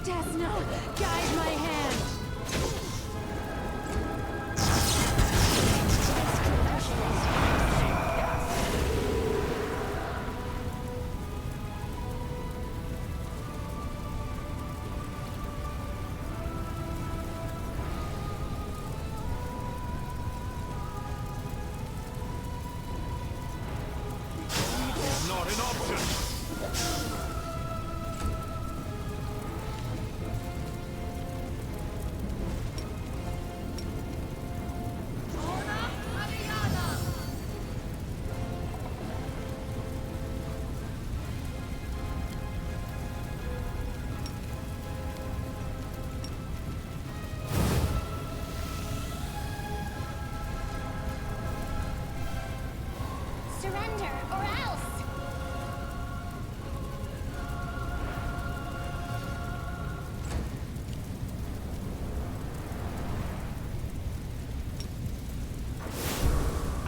Death Note, guide my hand! Not an option! Surrender, or else!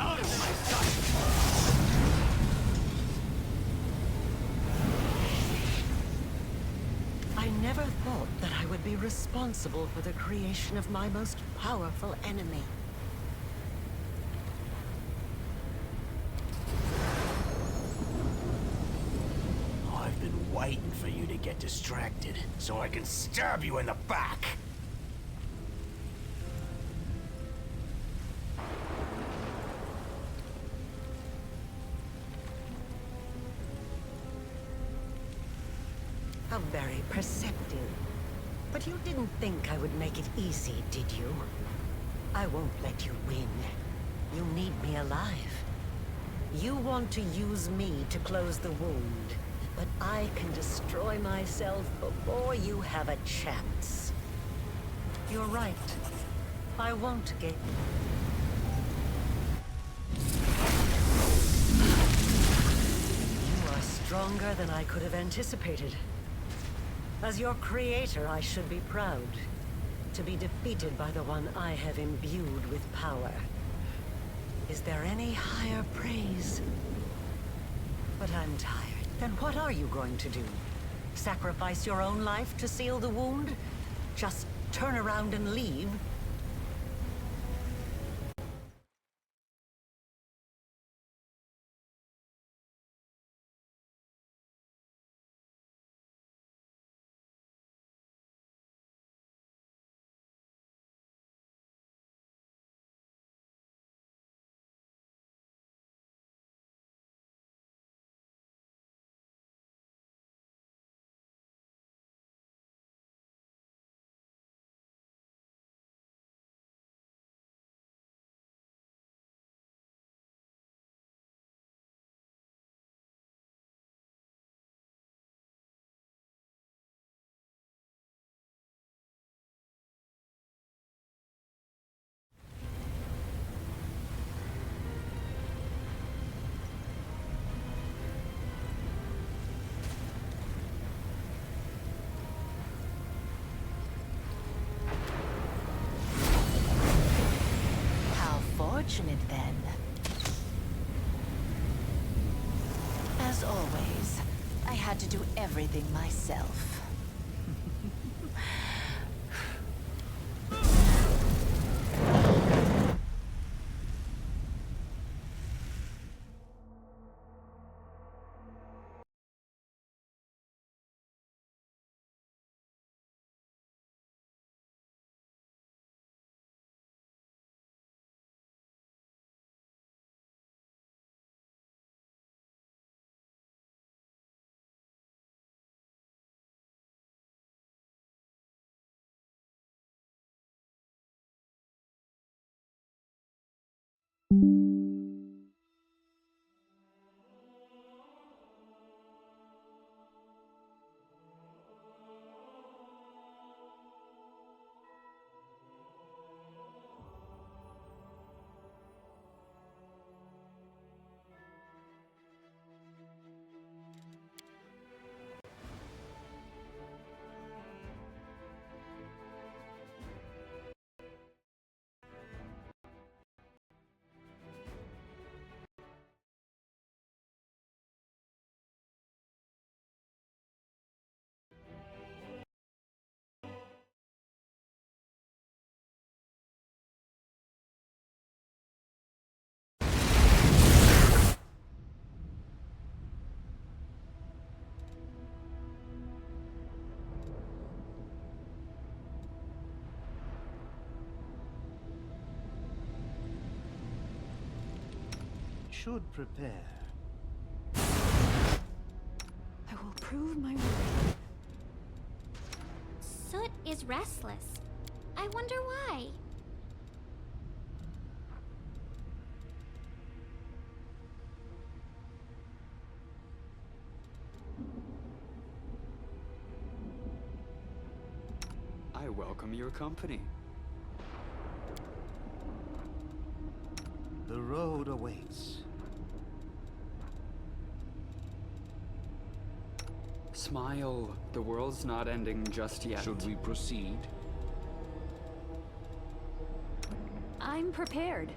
Out of my sight! I never thought that I would be responsible for the creation of my most powerful enemy. I've been waiting for you to get distracted, so I can stab you in the back! How very perceptive. But you didn't think I would make it easy, did you? I won't let you win. You need me alive. You want to use me to close the wound, but I can destroy myself before you have a chance. You're right. I won't get... You are stronger than I could have anticipated. As your creator, I should be proud to be defeated by the one I have imbued with power. Is there any higher praise? But I'm tired. Then what are you going to do? Sacrifice your own life to seal the wound? Just turn around and leave? Fortunate then. As always, I had to do everything myself. Should prepare. I will prove my worth. Soot is restless. I wonder why. I welcome your company. The road awaits. Smile. The world's not ending just yet. Should we proceed? I'm prepared.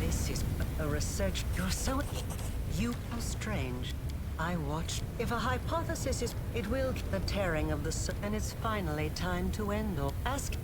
This is a research. You're so... You are strange. I watched. If a hypothesis is... It will... The tearing of the... And it's finally time to end all. Ask...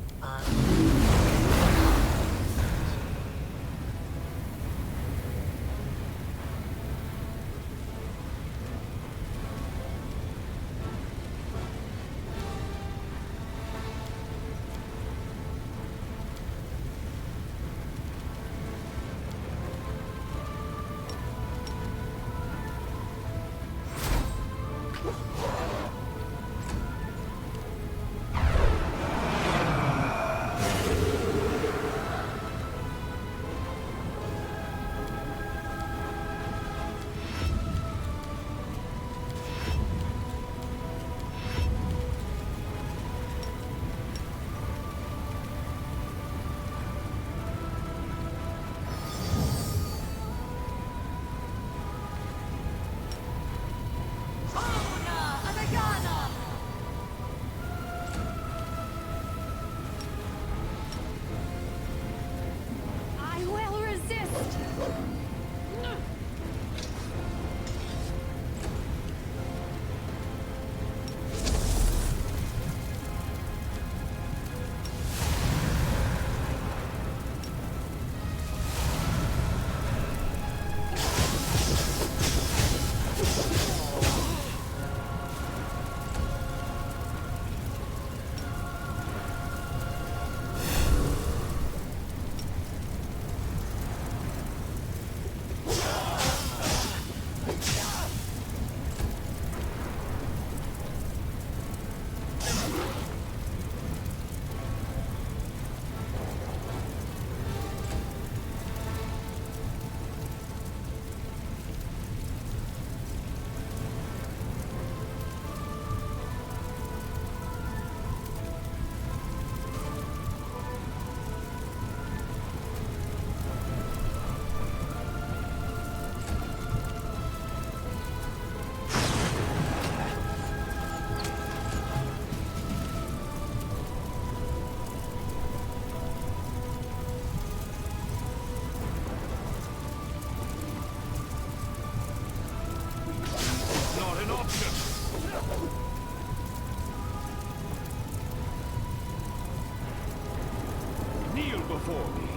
before me.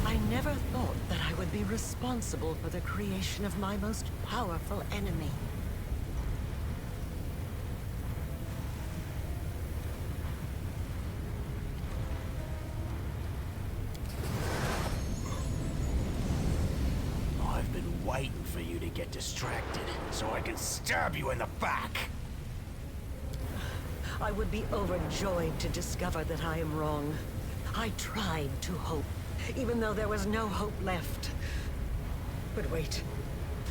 I never thought that I would be responsible for the creation of my most powerful enemy. I've been waiting for you to get distracted, so I can stab you in the back! I would be overjoyed to discover that I am wrong. I tried to hope, even though there was no hope left. But wait,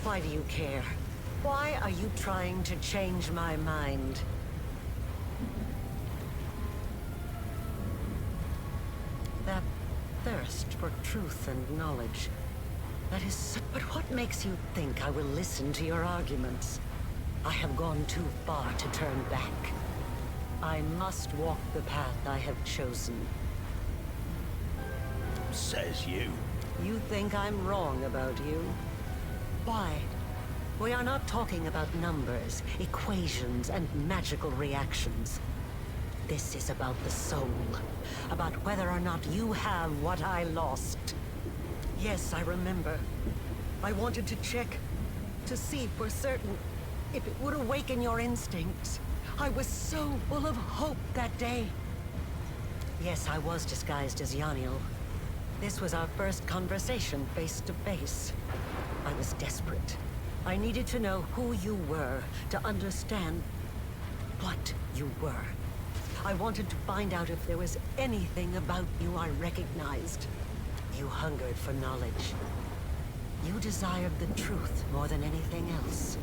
why do you care? Why are you trying to change my mind? That thirst for truth and knowledge, that is so... But what makes you think I will listen to your arguments? I have gone too far to turn back. I must walk the path I have chosen. Says you. You think I'm wrong about you? Why? We are not talking about numbers, equations, and magical reactions. This is about the soul. About whether or not you have what I lost. Yes, I remember. I wanted to check, to see for certain if it would awaken your instincts. I was so full of hope that day. Yes, I was disguised as Yaniel. This was our first conversation face to face. I was desperate. I needed to know who you were, to understand what you were. I wanted to find out if there was anything about you I recognized. You hungered for knowledge. You desired the truth more than anything else.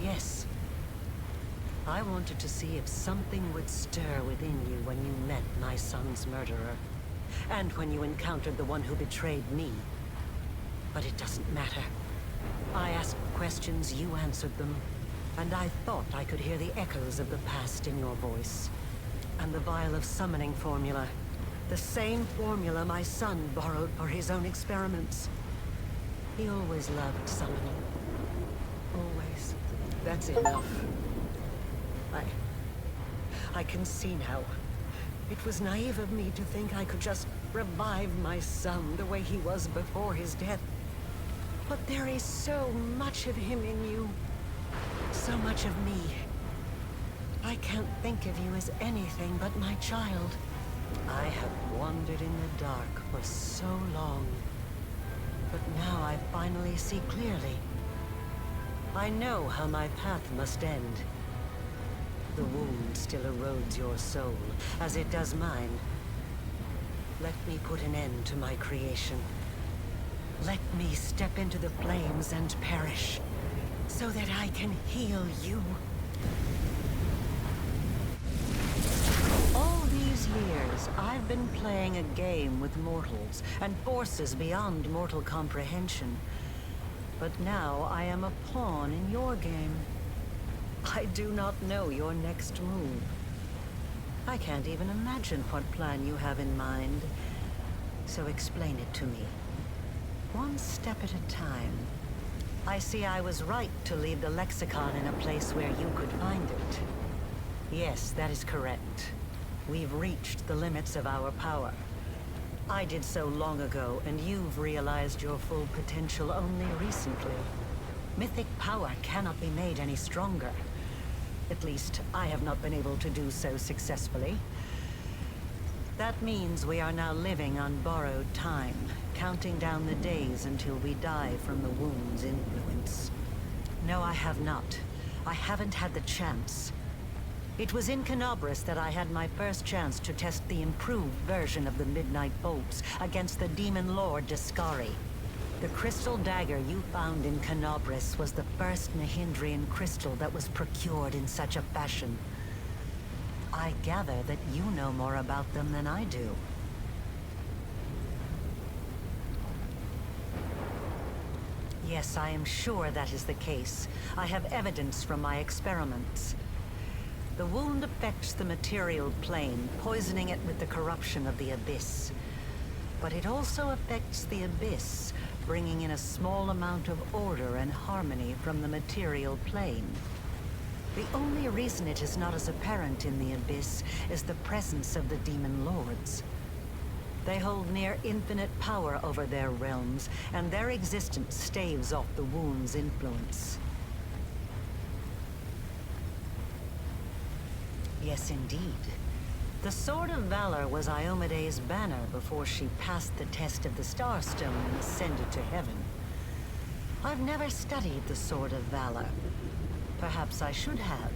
Yes. I wanted to see if something would stir within you when you met my son's murderer. And when you encountered the one who betrayed me. But it doesn't matter. I asked questions, you answered them. And I thought I could hear the echoes of the past in your voice. And the vial of summoning formula. The same formula my son borrowed for his own experiments. He always loved summoning. Always. That's enough. I can see now. It was naive of me to think I could just revive my son the way he was before his death. But there is so much of him in you. So much of me. I can't think of you as anything but my child. I have wandered in the dark for so long. But now I finally see clearly. I know how my path must end. The wound still erodes your soul, as it does mine. Let me put an end to my creation. Let me step into the flames and perish, so that I can heal you. All these years, I've been playing a game with mortals, and forces beyond mortal comprehension. But now I am a pawn in your game. I do not know your next move. I can't even imagine what plan you have in mind. So explain it to me. One step at a time. I see I was right to leave the lexicon in a place where you could find it. Yes, that is correct. We've reached the limits of our power. I did so long ago, and you've realized your full potential only recently. Mythic power cannot be made any stronger. At least, I have not been able to do so successfully. That means we are now living on borrowed time, counting down the days until we die from the wound's influence. No, I have not. I haven't had the chance. It was in Canobris that I had my first chance to test the improved version of the Midnight Bolts against the Demon Lord Discari. The crystal dagger you found in Canobris was the first Nahindrian crystal that was procured in such a fashion. I gather that you know more about them than I do. Yes, I am sure that is the case. I have evidence from my experiments. The wound affects the material plane, poisoning it with the corruption of the Abyss. But it also affects the Abyss, bringing in a small amount of order and harmony from the material plane. The only reason it is not as apparent in the Abyss is the presence of the Demon Lords. They hold near infinite power over their realms, and their existence staves off the wound's influence. Yes, indeed. The Sword of Valor was Iomede's banner before she passed the test of the Starstone and ascended to heaven. I've never studied the Sword of Valor. Perhaps I should have.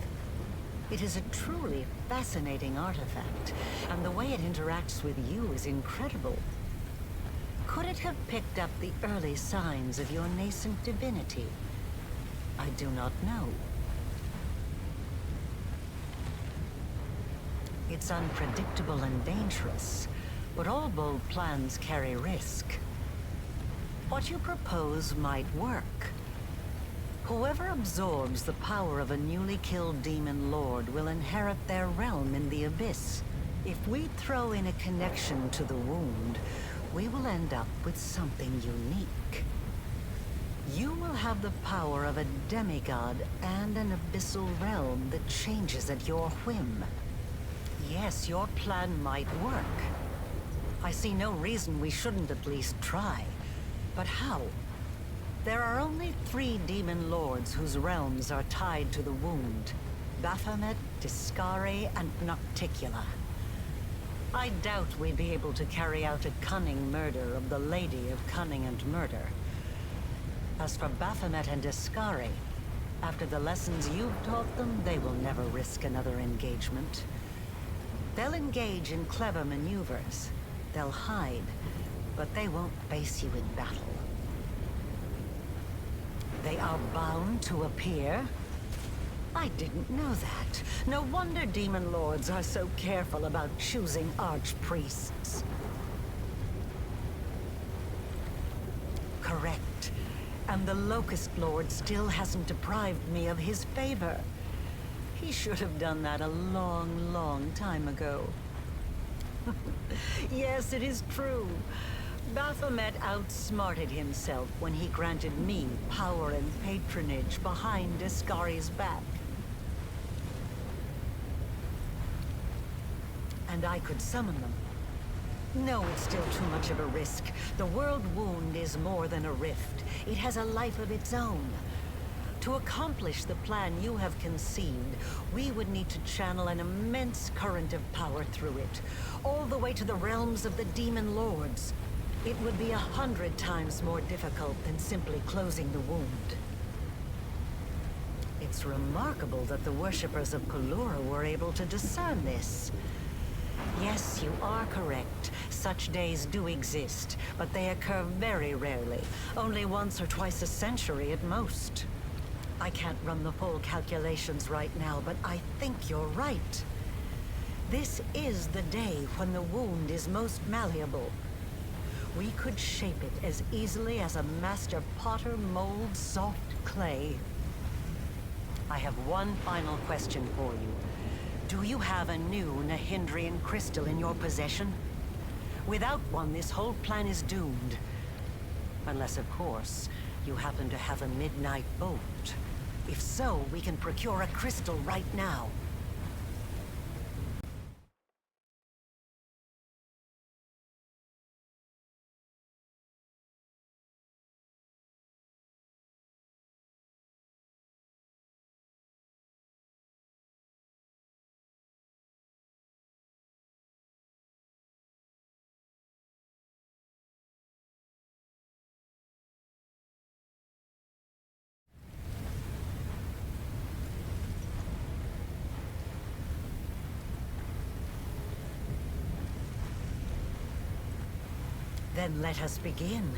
It is a truly fascinating artifact, and the way it interacts with you is incredible. Could it have picked up the early signs of your nascent divinity? I do not know. It's unpredictable and dangerous, but all bold plans carry risk. What you propose might work. Whoever absorbs the power of a newly killed Demon Lord will inherit their realm in the Abyss. If we throw in a connection to the wound, we will end up with something unique. You will have the power of a demigod and an abyssal realm that changes at your whim. Yes, your plan might work. I see no reason we shouldn't at least try. But how? There are only 3 Demon Lords whose realms are tied to the wound. Baphomet, Discari, and Nocticula. I doubt we'd be able to carry out a cunning murder of the Lady of Cunning and Murder. As for Baphomet and Discari, after the lessons you've taught them, they will never risk another engagement. They'll engage in clever maneuvers. They'll hide, but they won't face you in battle. They are bound to appear? I didn't know that. No wonder Demon Lords are so careful about choosing archpriests. Correct. And the Locust Lord still hasn't deprived me of his favor. He should have done that a long, long time ago. Yes, it is true. Baphomet outsmarted himself when he granted me power and patronage behind Discari's back. And I could summon them. No, it's still too much of a risk. The world wound is more than a rift. It has a life of its own. To accomplish the plan you have conceived, we would need to channel an immense current of power through it, all the way to the realms of the Demon Lords. It would be 100 times more difficult than simply closing the wound. It's remarkable that the worshippers of Pelura were able to discern this. Yes, you are correct. Such days do exist, but they occur very rarely, only once or twice a century at most. I can't run the full calculations right now, but I think you're right. This is the day when the wound is most malleable. We could shape it as easily as a master potter molds soft clay. I have one final question for you. Do you have a new Nahindrian crystal in your possession? Without one, this whole plan is doomed. Unless, of course, you happen to have a midnight bolt. If so, we can procure a crystal right now. Then let us begin.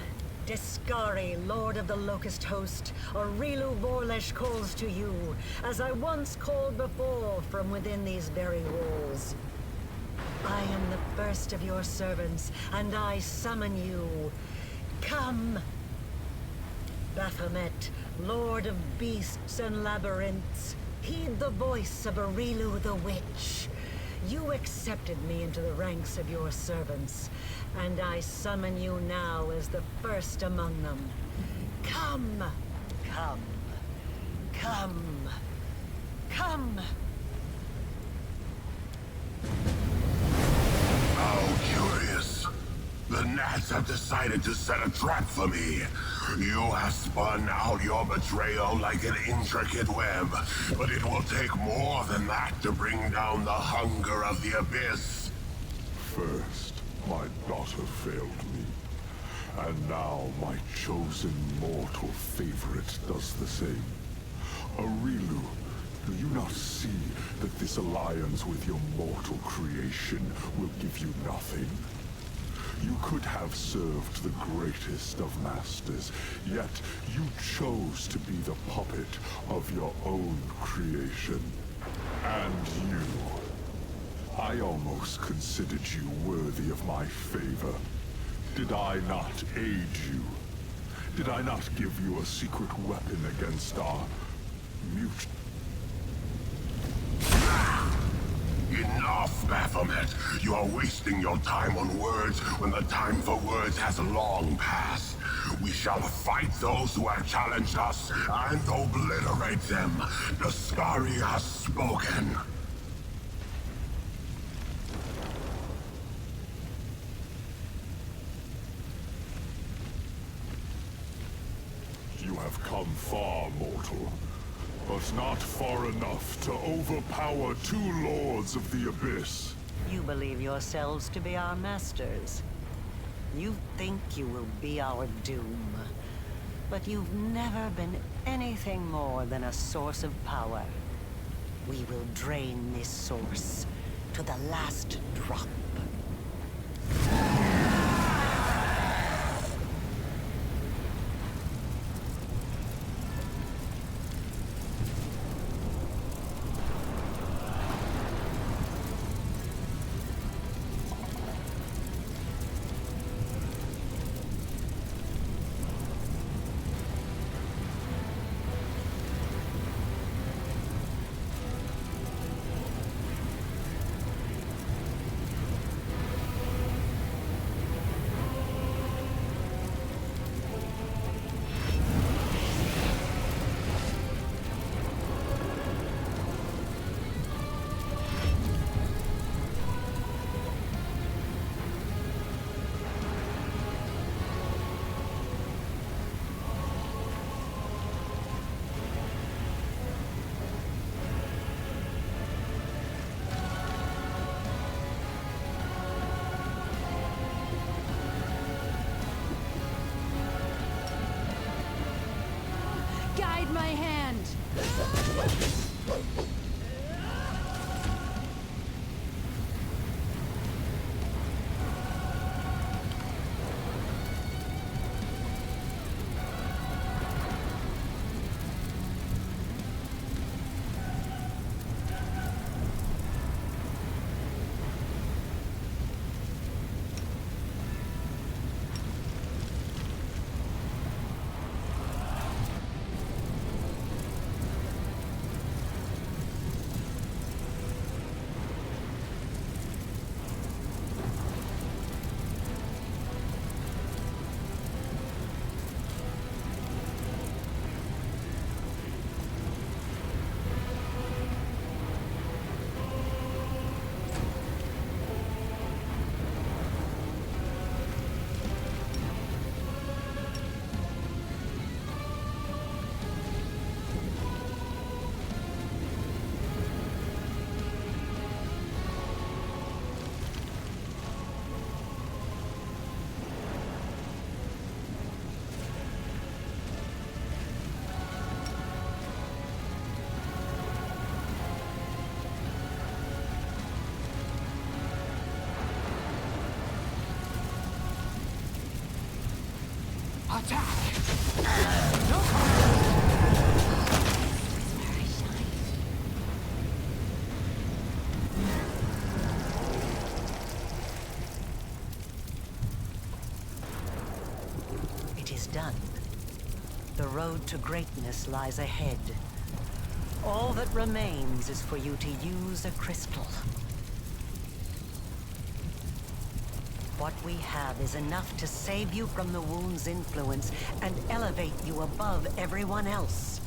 Discari, Lord of the Locust Host, Aurilu Vorlesh calls to you, as I once called before from within these very walls. I am the first of your servants, and I summon you. Come! Baphomet, Lord of Beasts and Labyrinths, heed the voice of Aurilu the Witch. You accepted me into the ranks of your servants, and I summon you now as the first among them. Come! Come! Come! Come! How curious. The gnats have decided to set a trap for me. You have spun out your betrayal like an intricate web, but it will take more than that to bring down the hunger of the abyss. First, my daughter failed me, and now my chosen mortal favorite does the same. Arilu, do you not see that this alliance with your mortal creation will give you nothing? You could have served the greatest of masters, yet you chose to be the puppet of your own creation. And you. I almost considered you worthy of my favor. Did I not aid you? Did I not give you a secret weapon against our mute? Enough, Baphomet! You are wasting your time on words when the time for words has long passed. We shall fight those who have challenged us and obliterate them. Daskari has spoken. You have come far, mortal. But not far enough to overpower two lords of the Abyss. You believe yourselves to be our masters. You think you will be our doom. But you've never been anything more than a source of power. We will drain this source to the last drop. Guide my hand! It is done. The road to greatness lies ahead. All that remains is for you to use a crystal. What we have is enough to save you from the wound's influence and elevate you above everyone else.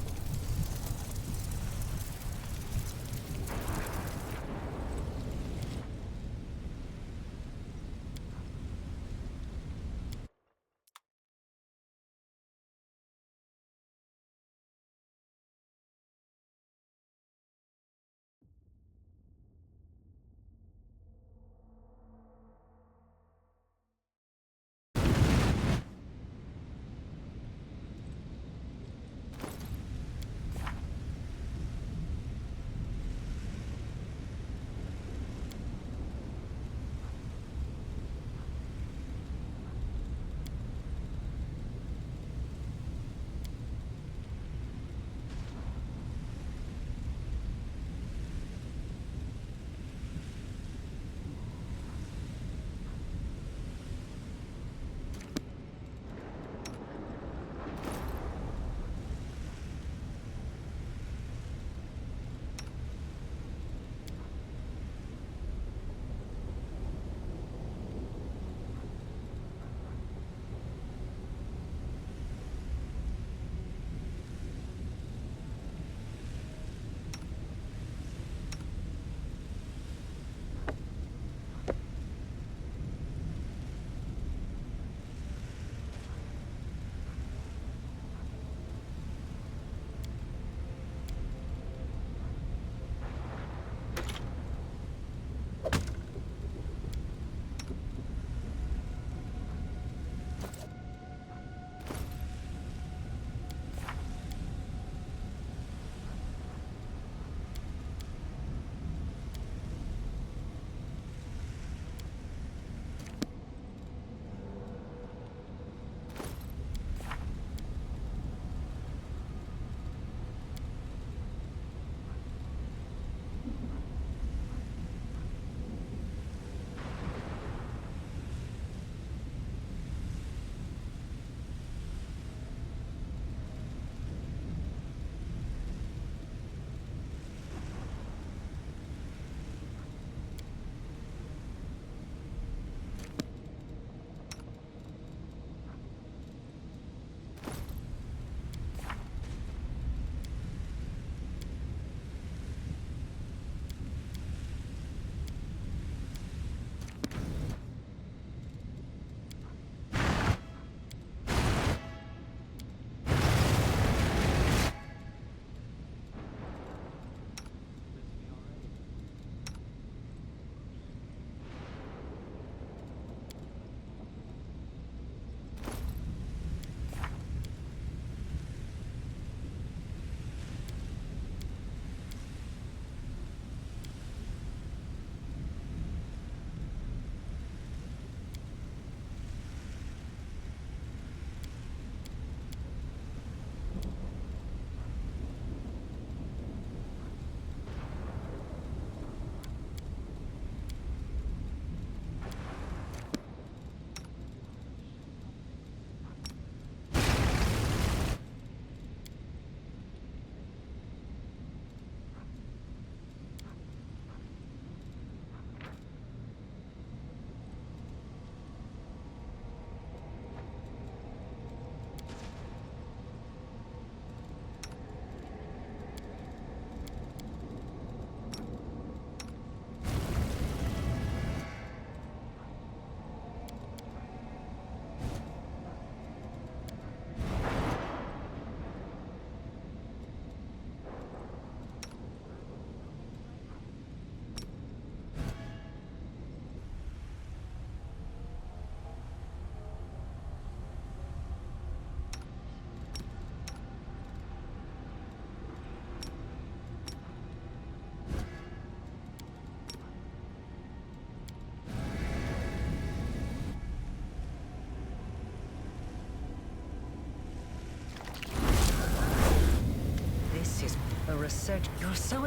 Research. You're so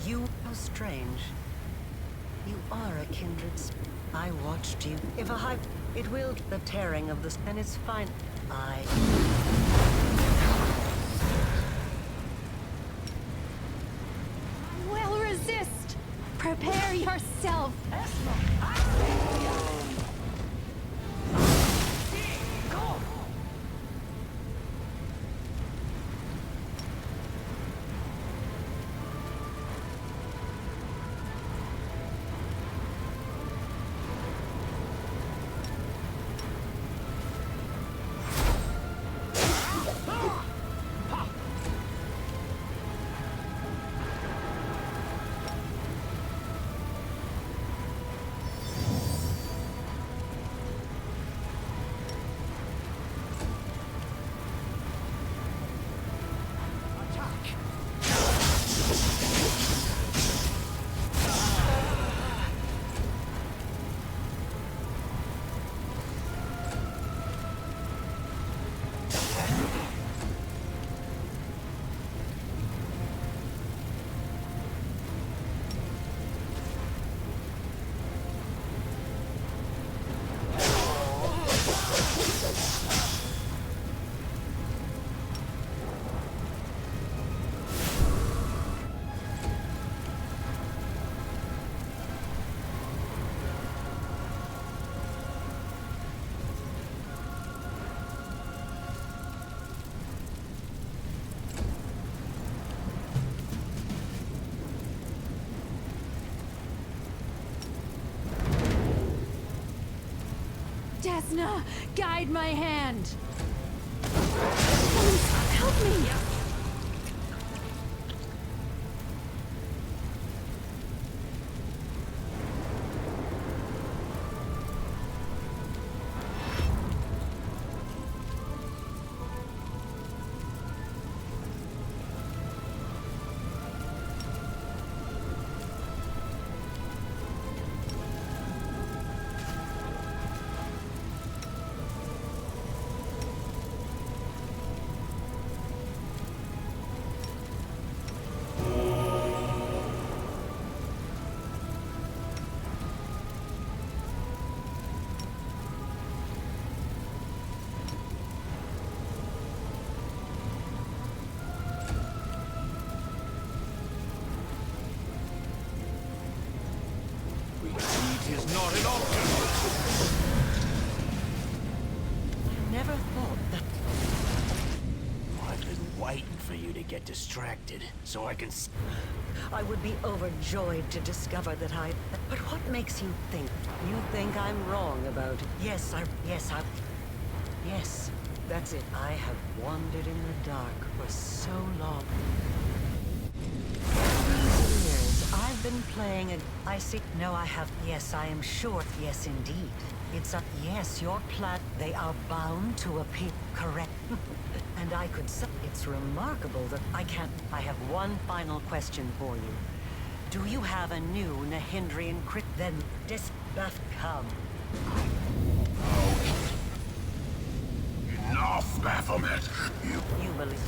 you are strange. You are a kindred. I watched you. If a hive, it will the tearing of the and it's fine. I will resist. Prepare yourself. Desna, guide my hand! Please, help me! Retreat is not an option. I never thought that... I've been waiting for you to get distracted, so I can I would be overjoyed to discover that I... But what makes you think? You think I'm wrong about it? Yes, Yes, that's it. I have wandered in the dark for so long. These years, I've been playing a... I see... No, I have... Yes, I am sure. Yes, indeed. It's a... Yes, your plat... They are bound to appear... Correct. And I could say... It's remarkable that I can't... I have one final question for you. Do you have a new Nahindrian crit? Then... Buff come. Enough, Baphomet! You believe...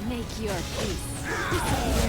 Make your peace.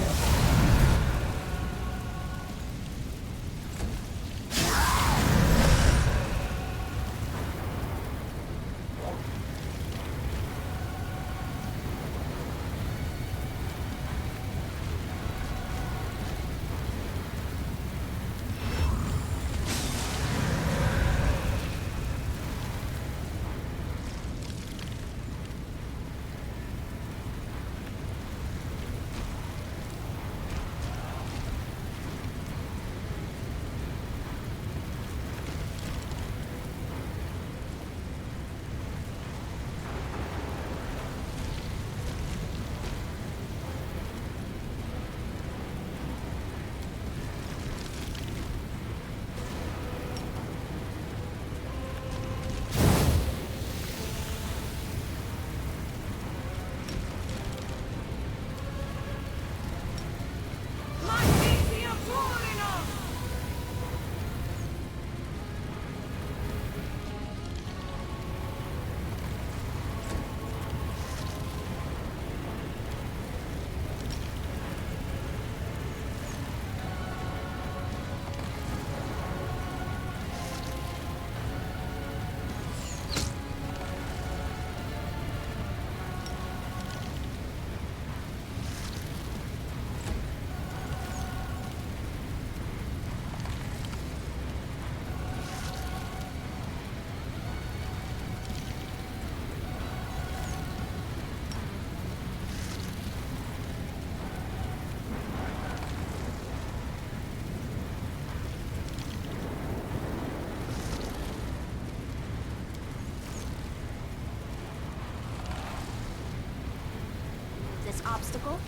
obstacle.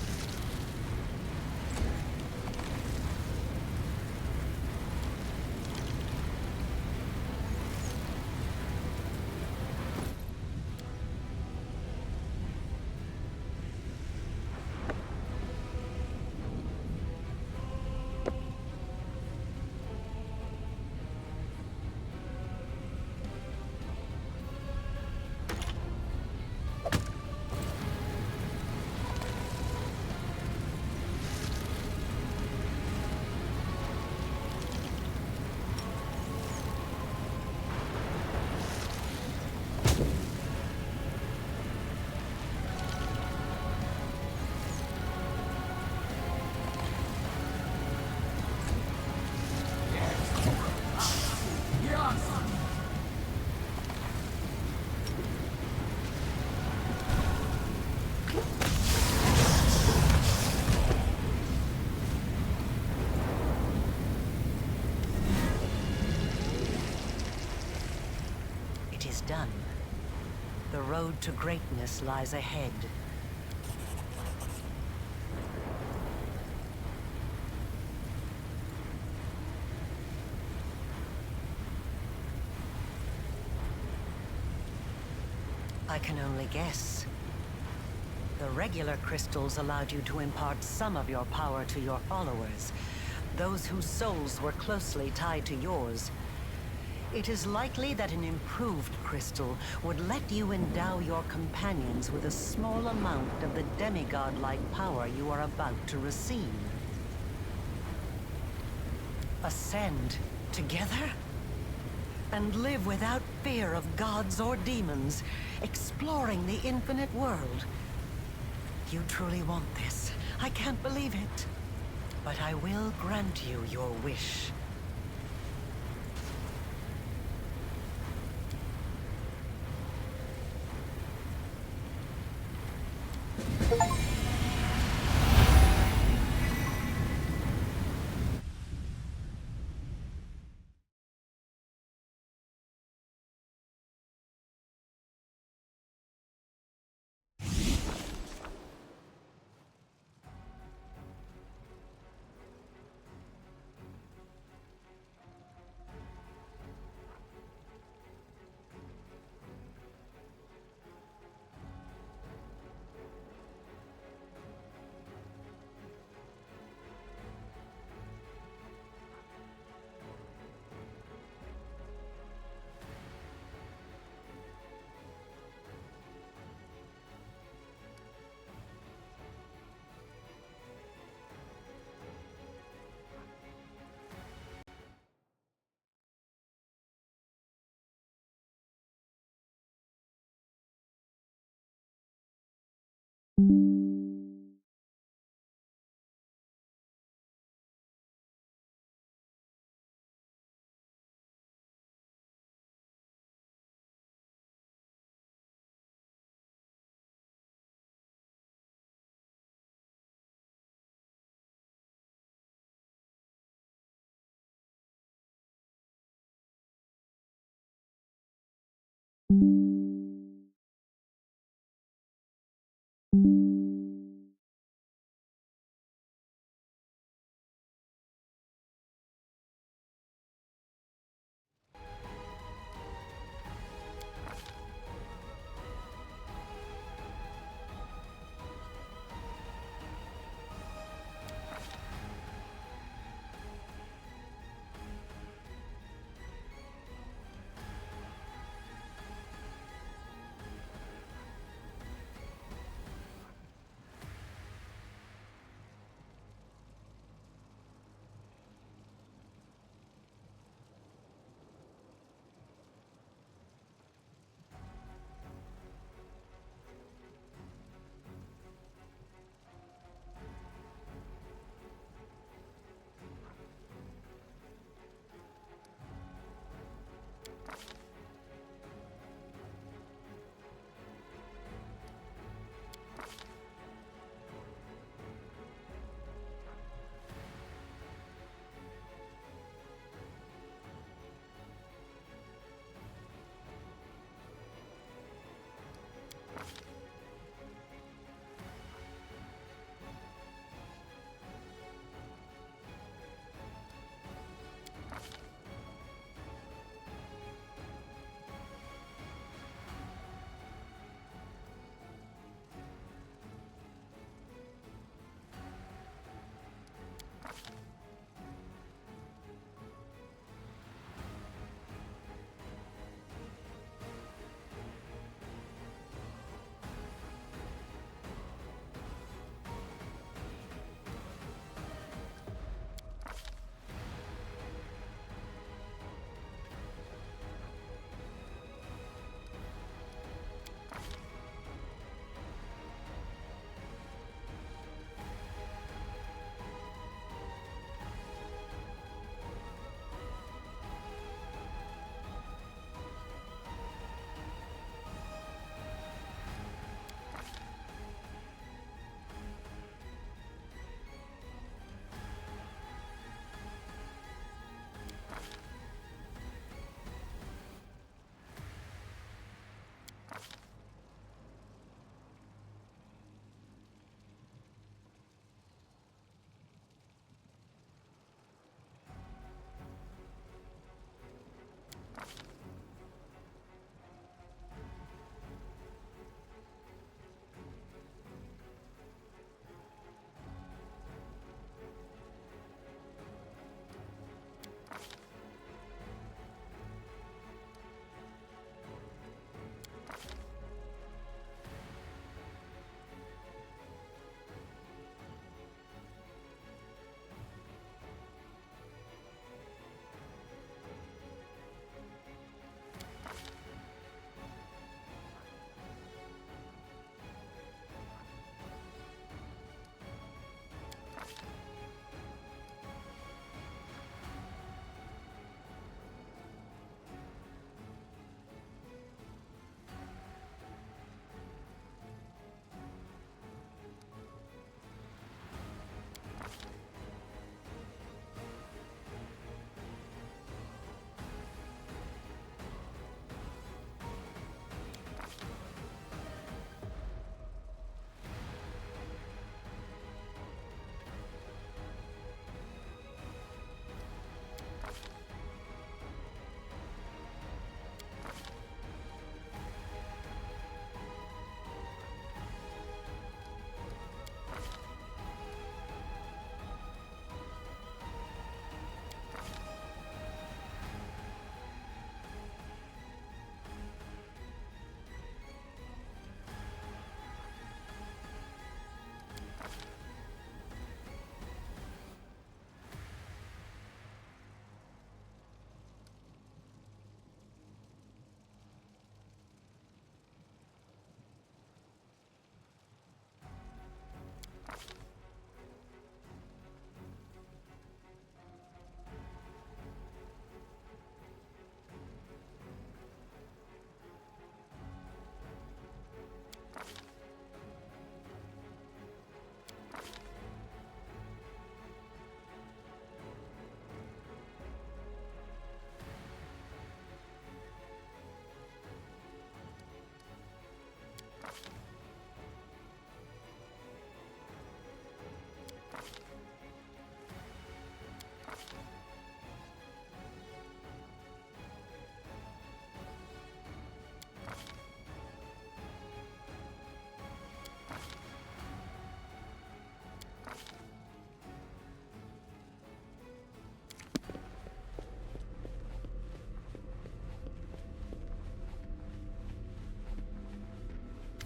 It is done. The road to greatness lies ahead. I can only guess. The regular crystals allowed you to impart some of your power to your followers, those whose souls were closely tied to yours. It is likely that an improved crystal would let you endow your companions with a small amount of the demigod-like power you are about to receive. Ascend together? And live without fear of gods or demons, exploring the infinite world. You truly want this. I can't believe it. But I will grant you your wish.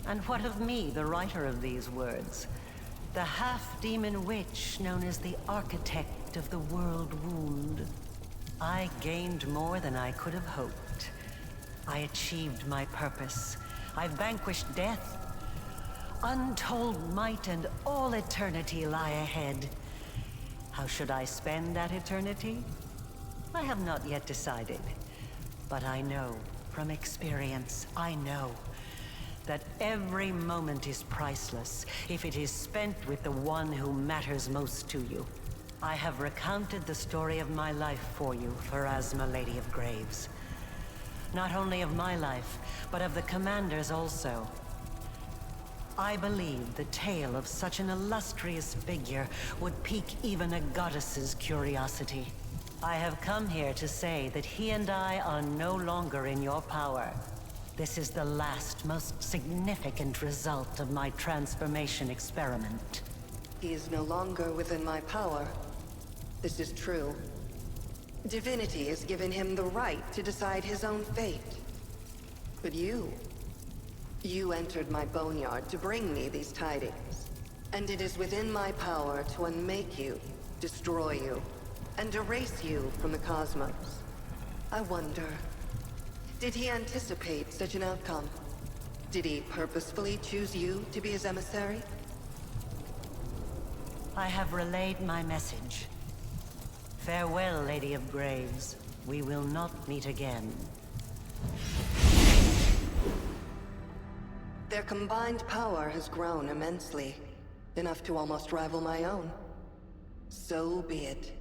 And what of me, the writer of these words? The half-demon witch known as the architect of the world wound. I gained more than I could have hoped. I achieved my purpose. I vanquished death. Untold might and all eternity lie ahead. How should I spend that eternity? I have not yet decided. But I know, from experience, I know that every moment is priceless if it is spent with the one who matters most to you. I have recounted the story of my life for you, Pharasma, Lady of Graves. Not only of my life, but of the Commander's also. I believe the tale of such an illustrious figure would pique even a goddess's curiosity. I have come here to say that he and I are no longer in your power. This is the last, most significant result of my transformation experiment. He is no longer within my power. This is true. Divinity has given him the right to decide his own fate. But you entered my boneyard to bring me these tidings. And it is within my power to unmake you, destroy you, and erase you from the cosmos. I wonder, did he anticipate such an outcome? Did he purposefully choose you to be his emissary? I have relayed my message. Farewell, Lady of Graves. We will not meet again. Their combined power has grown immensely, enough to almost rival my own. So be it.